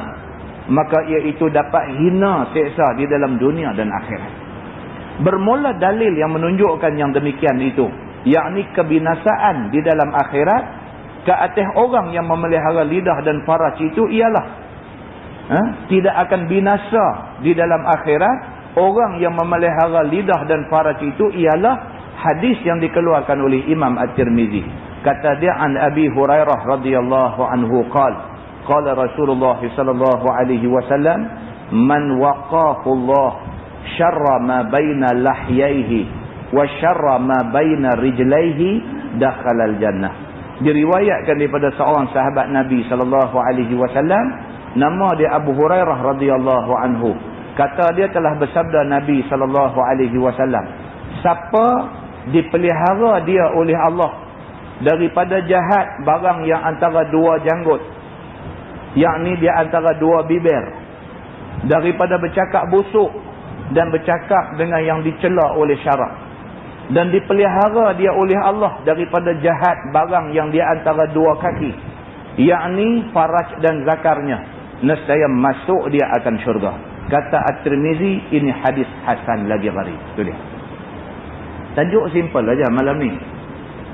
maka ia itu dapat hina seksa di dalam dunia dan akhirat. Bermula dalil yang menunjukkan yang demikian itu, yakni kebinasaan di dalam akhirat ke atas orang yang memelihara lidah dan faraj itu ialah tidak akan binasa di dalam akhirat. Orang yang memelihara lidah dan faraj itu ialah hadis yang dikeluarkan oleh Imam At-Tirmizi. Kata dia an Abi Hurairah radhiyallahu anhu qala Rasulullah sallallahu alaihi wasallam man waqahu Allah syarra ma baina lahyaihi wa syarra ma baina rijlaihi dakhala al-jannah. Diriwayatkan daripada seorang sahabat Nabi sallallahu alaihi wasallam, nama dia Abu Hurairah radhiyallahu anhu. Kata dia telah bersabda Nabi sallallahu alaihi wasallam, siapa dipelihara dia oleh Allah daripada jahat barang yang antara dua janggut, yakni di antara dua bibir, daripada bercakap busuk dan bercakap dengan yang dicela oleh syarak, dan dipelihara dia oleh Allah daripada jahat barang yang di antara dua kaki, yakni faraj dan zakarnya, nescaya masuk dia akan syurga. Kata At-Tirmizi, ini hadis hasan lagi gharib. Itu dia. Tajuk simple aja malam ni,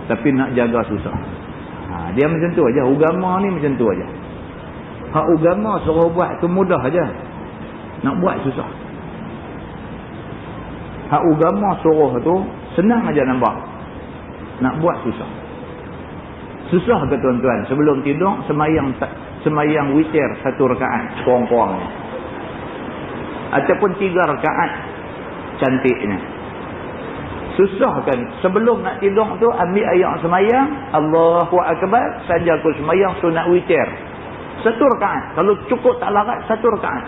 tapi nak jaga susah. Dia macam tu aja. Agama ni macam tu aja. Hak agama suruh buat tu mudah aja, nak buat susah. Hak agama suruh tu senang aja nampak, nak buat susah. Susah ke tuan-tuan sebelum tidur semayang witir 1 rakaat kurang-kurangnya, ataupun 3 rakaat cantiknya? Susah kan? Sebelum nak tidur tu ambil ayat semayang, Allahu Akbar, saja aku semayang sunat witir 1 rakaat. Kalau cukup tak larat 1 rakaat,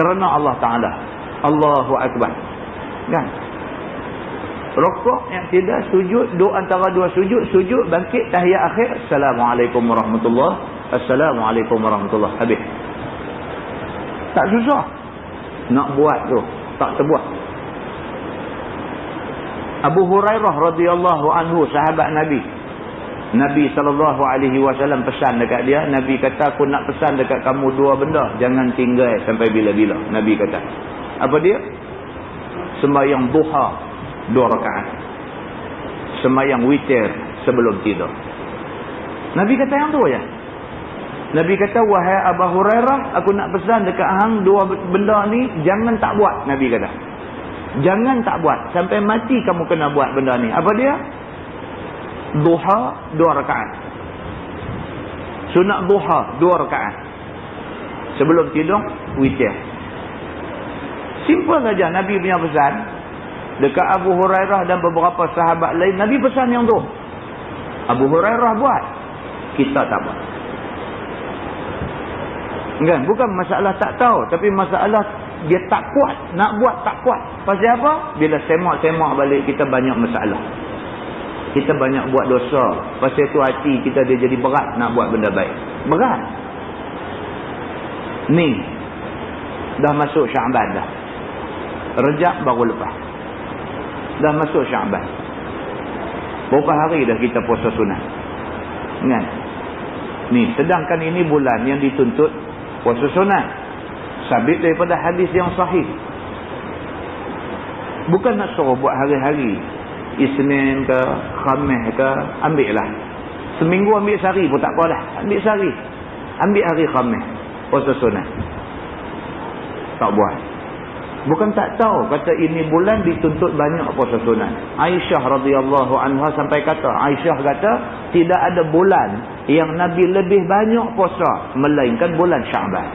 kerana Allah Ta'ala. Allahu Akbar kan? Rukuk yang tidak, sujud, doa antara 2 sujud, bangkit tahiyat akhir, Assalamualaikum warahmatullahi, Assalamualaikum warahmatullahi, habis. Tak susah nak buat tu, tak terbuat. Abu Hurairah radhiyallahu anhu, sahabat Nabi SAW pesan dekat dia. Nabi kata, aku nak pesan dekat kamu 2 benda, jangan tinggal sampai bila-bila. Nabi kata, apa dia? Sembahyang duha 2 rakaat, sembahyang witir sebelum tidur. Nabi kata yang tu aja. Nabi kata, wahai Abu Hurairah, aku nak pesan dekat hang 2 benda ni, jangan tak buat. Nabi kata, jangan tak buat, sampai mati kamu kena buat benda ni. Apa dia? Duha 2 rakaat, sunat duha 2 rakaat sebelum tidur, witir. Simple saja Nabi punya pesan dekat Abu Hurairah dan beberapa sahabat lain. Nabi pesan yang tu, Abu Hurairah buat, kita tak buat kan? Bukan masalah tak tahu, tapi masalah dia tak kuat, nak buat tak kuat. Pasal apa? Bila semak-semak balik, kita banyak masalah, kita banyak buat dosa. Pasal itu hati kita dia jadi berat nak buat benda baik. Berat. Ni dah masuk Syaban dah, Rejab baru lepas, dah masuk Syaban. Berapa hari dah kita puasa sunat kan? Ni sedangkan ini bulan yang dituntut puasa sunat, sabit daripada hadis yang sahih. Bukan nak suruh buat hari-hari, Isnin ke Khamis ke, ambil lah. Seminggu ambil sehari pun tak apa dah, ambil sehari, ambil hari Khamis puasa sunat. Tak buat. Bukan tak tahu, kata ini bulan dituntut banyak puasa sunat. Aisyah radhiyallahu anha sampai kata, Aisyah kata, tidak ada bulan yang Nabi lebih banyak puasa melainkan bulan Syaban.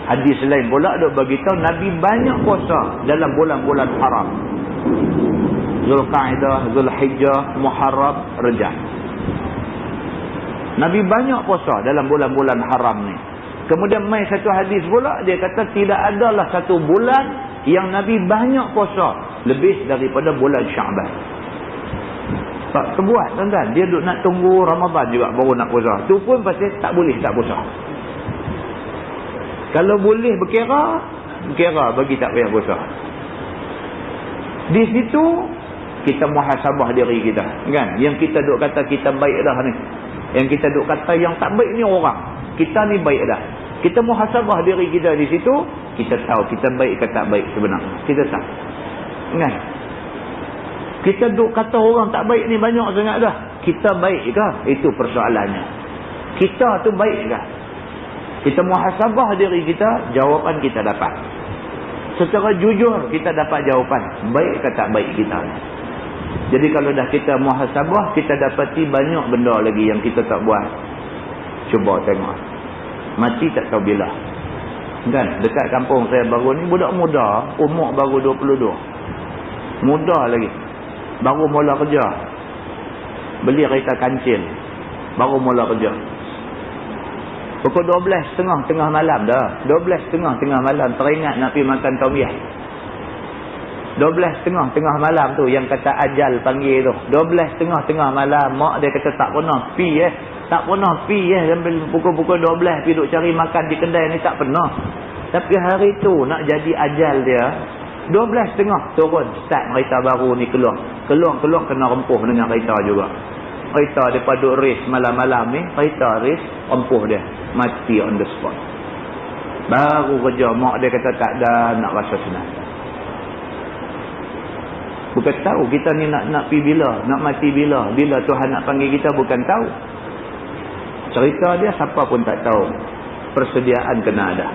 Hadis lain pula duk bagi tahu Nabi banyak puasa dalam bulan-bulan haram. Zulqa'dah, Zulhijjah, Muharram, Rejab. Nabi banyak puasa dalam bulan-bulan haram ni. Kemudian mai satu hadis pula, dia kata tidak adalah satu bulan yang Nabi banyak puasa lebih daripada bulan Syaban. Tak terbuat tuan-tuan. Dia duk nak tunggu Ramadan juga baru nak puasa. Tu pun pasal tak boleh tak puasa. Kalau boleh berkira bagi tak payah puasa. Di situ kita muhasabah diri kita kan? Yang kita duk kata kita baik dah ni, yang kita duk kata yang tak baik ni orang, kita ni baik dah. Kita muhasabah diri kita di situ, kita tahu kita baik ke tak baik sebenarnya. Kita tahu kan? Kita duk kata orang tak baik ni banyak sangat dah, kita baik ke? Itu persoalannya. Kita tu baik ke? Kita muhasabah diri kita, jawapan kita dapat. Secara jujur kita dapat jawapan baik ke tak baik kita. Jadi kalau dah kita muhasabah, kita dapati banyak benda lagi yang kita tak buat. Cuba tengok, mati tak tahu bila kan? Dekat kampung saya baru ni, budak muda, umur baru 22, muda lagi, baru mula kerja, beli kereta kancil, baru mula kerja. Pukul 12.30 tengah malam dah, 12.30 tengah malam teringat nak pergi makan Taumiyah. 12.30 tengah malam tu yang kata ajal panggil tu, 12.30 tengah malam. Mak dia kata tak pernah pi tak pernah pi sampai pukul-pukul 12 pergi duk cari makan di kedai ni, tak pernah. Tapi hari tu nak jadi ajal dia, 12.30 turun start kereta baru ni keluar kena rempuh dengan kereta juga. kereta depa duk race malam-malam ni, kereta race empuh dia mati on the spot. Baru kerja mak dia kata tak ada nak rasa senang. Bukan tahu kita ni nak pi bila, nak mati bila Tuhan nak panggil kita, bukan tahu. Cerita dia siapa pun tak tahu. Persediaan kena ada.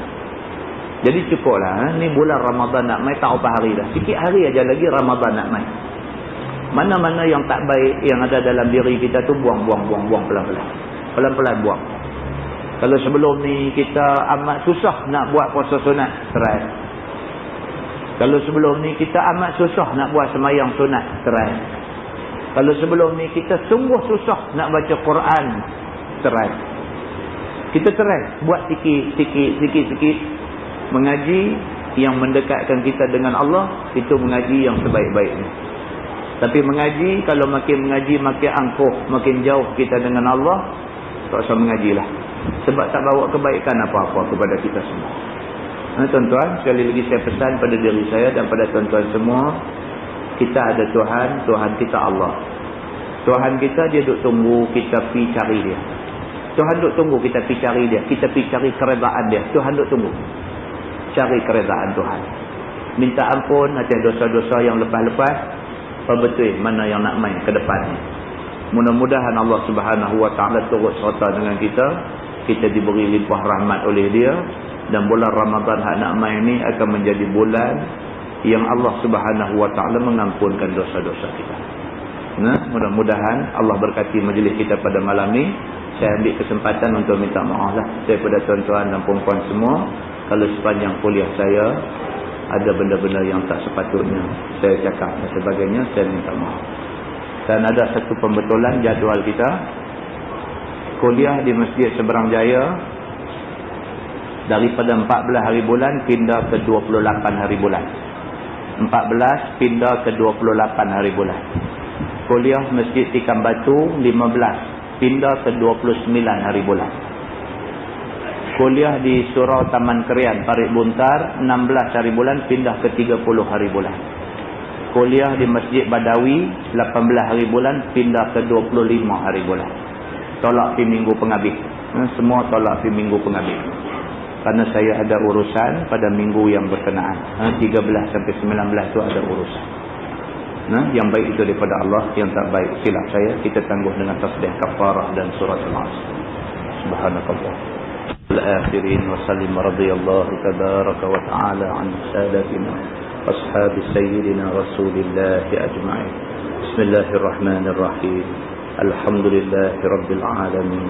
Jadi cukuplah, ni bulan Ramadan nak mai, tak apa hari dah. Sikit hari aja lagi Ramadan nak mai. Mana-mana yang tak baik yang ada dalam diri kita tu buang pelan-pelan. Pelan-pelan buang. Kalau sebelum ni kita amat susah nak buat puasa sunat, try. Kalau sebelum ni kita amat susah nak buat sembahyang sunat, try. Kalau sebelum ni kita sungguh susah nak baca Quran, try. Kita try buat sikit. Mengaji yang mendekatkan kita dengan Allah, itu mengaji yang sebaik-baiknya. Tapi mengaji, kalau makin mengaji makin angkuh, makin jauh kita dengan Allah, tak usah mengajilah. Sebab tak bawa kebaikan apa-apa kepada kita semua. Tuan-tuan, sekali lagi saya pesan pada diri saya dan pada tuan-tuan semua, kita ada Tuhan, Tuhan kita Allah. Tuhan kita, dia duk tunggu kita pergi cari dia. Tuhan duk tunggu kita pergi cari dia. Kita pergi cari keredaan dia. Tuhan duk tunggu. Cari keredaan Tuhan. Minta ampun atas dosa-dosa yang lepas-lepas. Betul mana yang nak main ke depan ni. Mudah-mudahan Allah Subhanahu Wa Taala turut serta dengan kita. Kita diberi limpah rahmat oleh dia. Dan bulan Ramadan hak nak main ni akan menjadi bulan yang Allah Subhanahu Wa Taala mengampunkan dosa-dosa kita. Mudah-mudahan Allah berkati majlis kita pada malam ni. Saya ambil kesempatan untuk minta maaf lah daripada tuan-tuan dan puan-puan semua. Kalau sepanjang kuliah saya ada benda-benda yang tak sepatutnya saya cakap dan sebagainya, saya minta maaf. Dan ada satu pembetulan jadual kita. Kuliah di Masjid Seberang Jaya daripada 14 hari bulan pindah ke 28 hari bulan. 14 pindah ke 28 hari bulan. Kuliah Masjid Tikam Batu 15 pindah ke 29 hari bulan. Kuliah di Surau Taman Kerian Parit Buntar 16 hari bulan pindah ke 30 hari bulan. Kuliah di Masjid Badawi 18 hari bulan pindah ke 25 hari bulan. Tolak pi minggu penghabis. Semua tolak pi minggu penghabis. Karena saya ada urusan pada minggu yang berkenaan. 13 sampai 19 tu ada urusan. Yang baik itu daripada Allah, yang tak baik silap saya, kita tangguh dengan tasbih kafarah dan surat al-Asr. Subhanakallah. الآخرين وسلم رضي الله تبارك وتعالى عن سادتنا أصحاب سيدنا رسول الله أجمعين. بسم الله الرحمن الرحيم. الحمد لله رب العالمين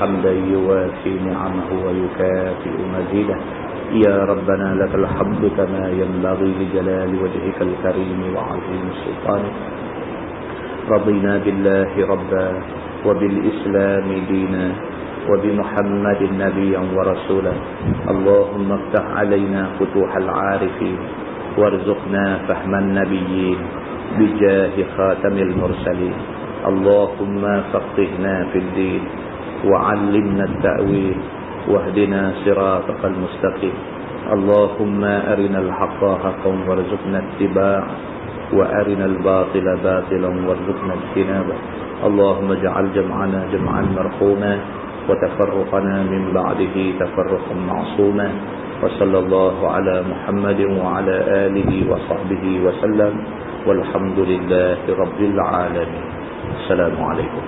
حمدا يوافي نعمه ويكافئ مزيده. يا ربنا لك الحمد كما ينبغي لجلال وجهك الكريم وعظيم سلطانك. رضينا بالله ربا وبالإسلام دينا وبمحمد نبيا ورسولا. اللهم افتح علينا فتوح العارفين وارزقنا فهم النبيين بجاه خاتم المرسلين. اللهم فقهنا في الدين وعلمنا التأويل واهدنا صراطك المستقيم. اللهم أرنا الحق حقا وارزقنا اتباعه وأرنا الباطل باطلا وارزقنا اجتنابه. اللهم اجعل جمعنا جمعا مرحوما وتفرقنا من بعده تفرقا معصوما. وصلى الله على محمد وعلى آله وصحبه وسلم والحمد لله رب العالمين. السلام عليكم.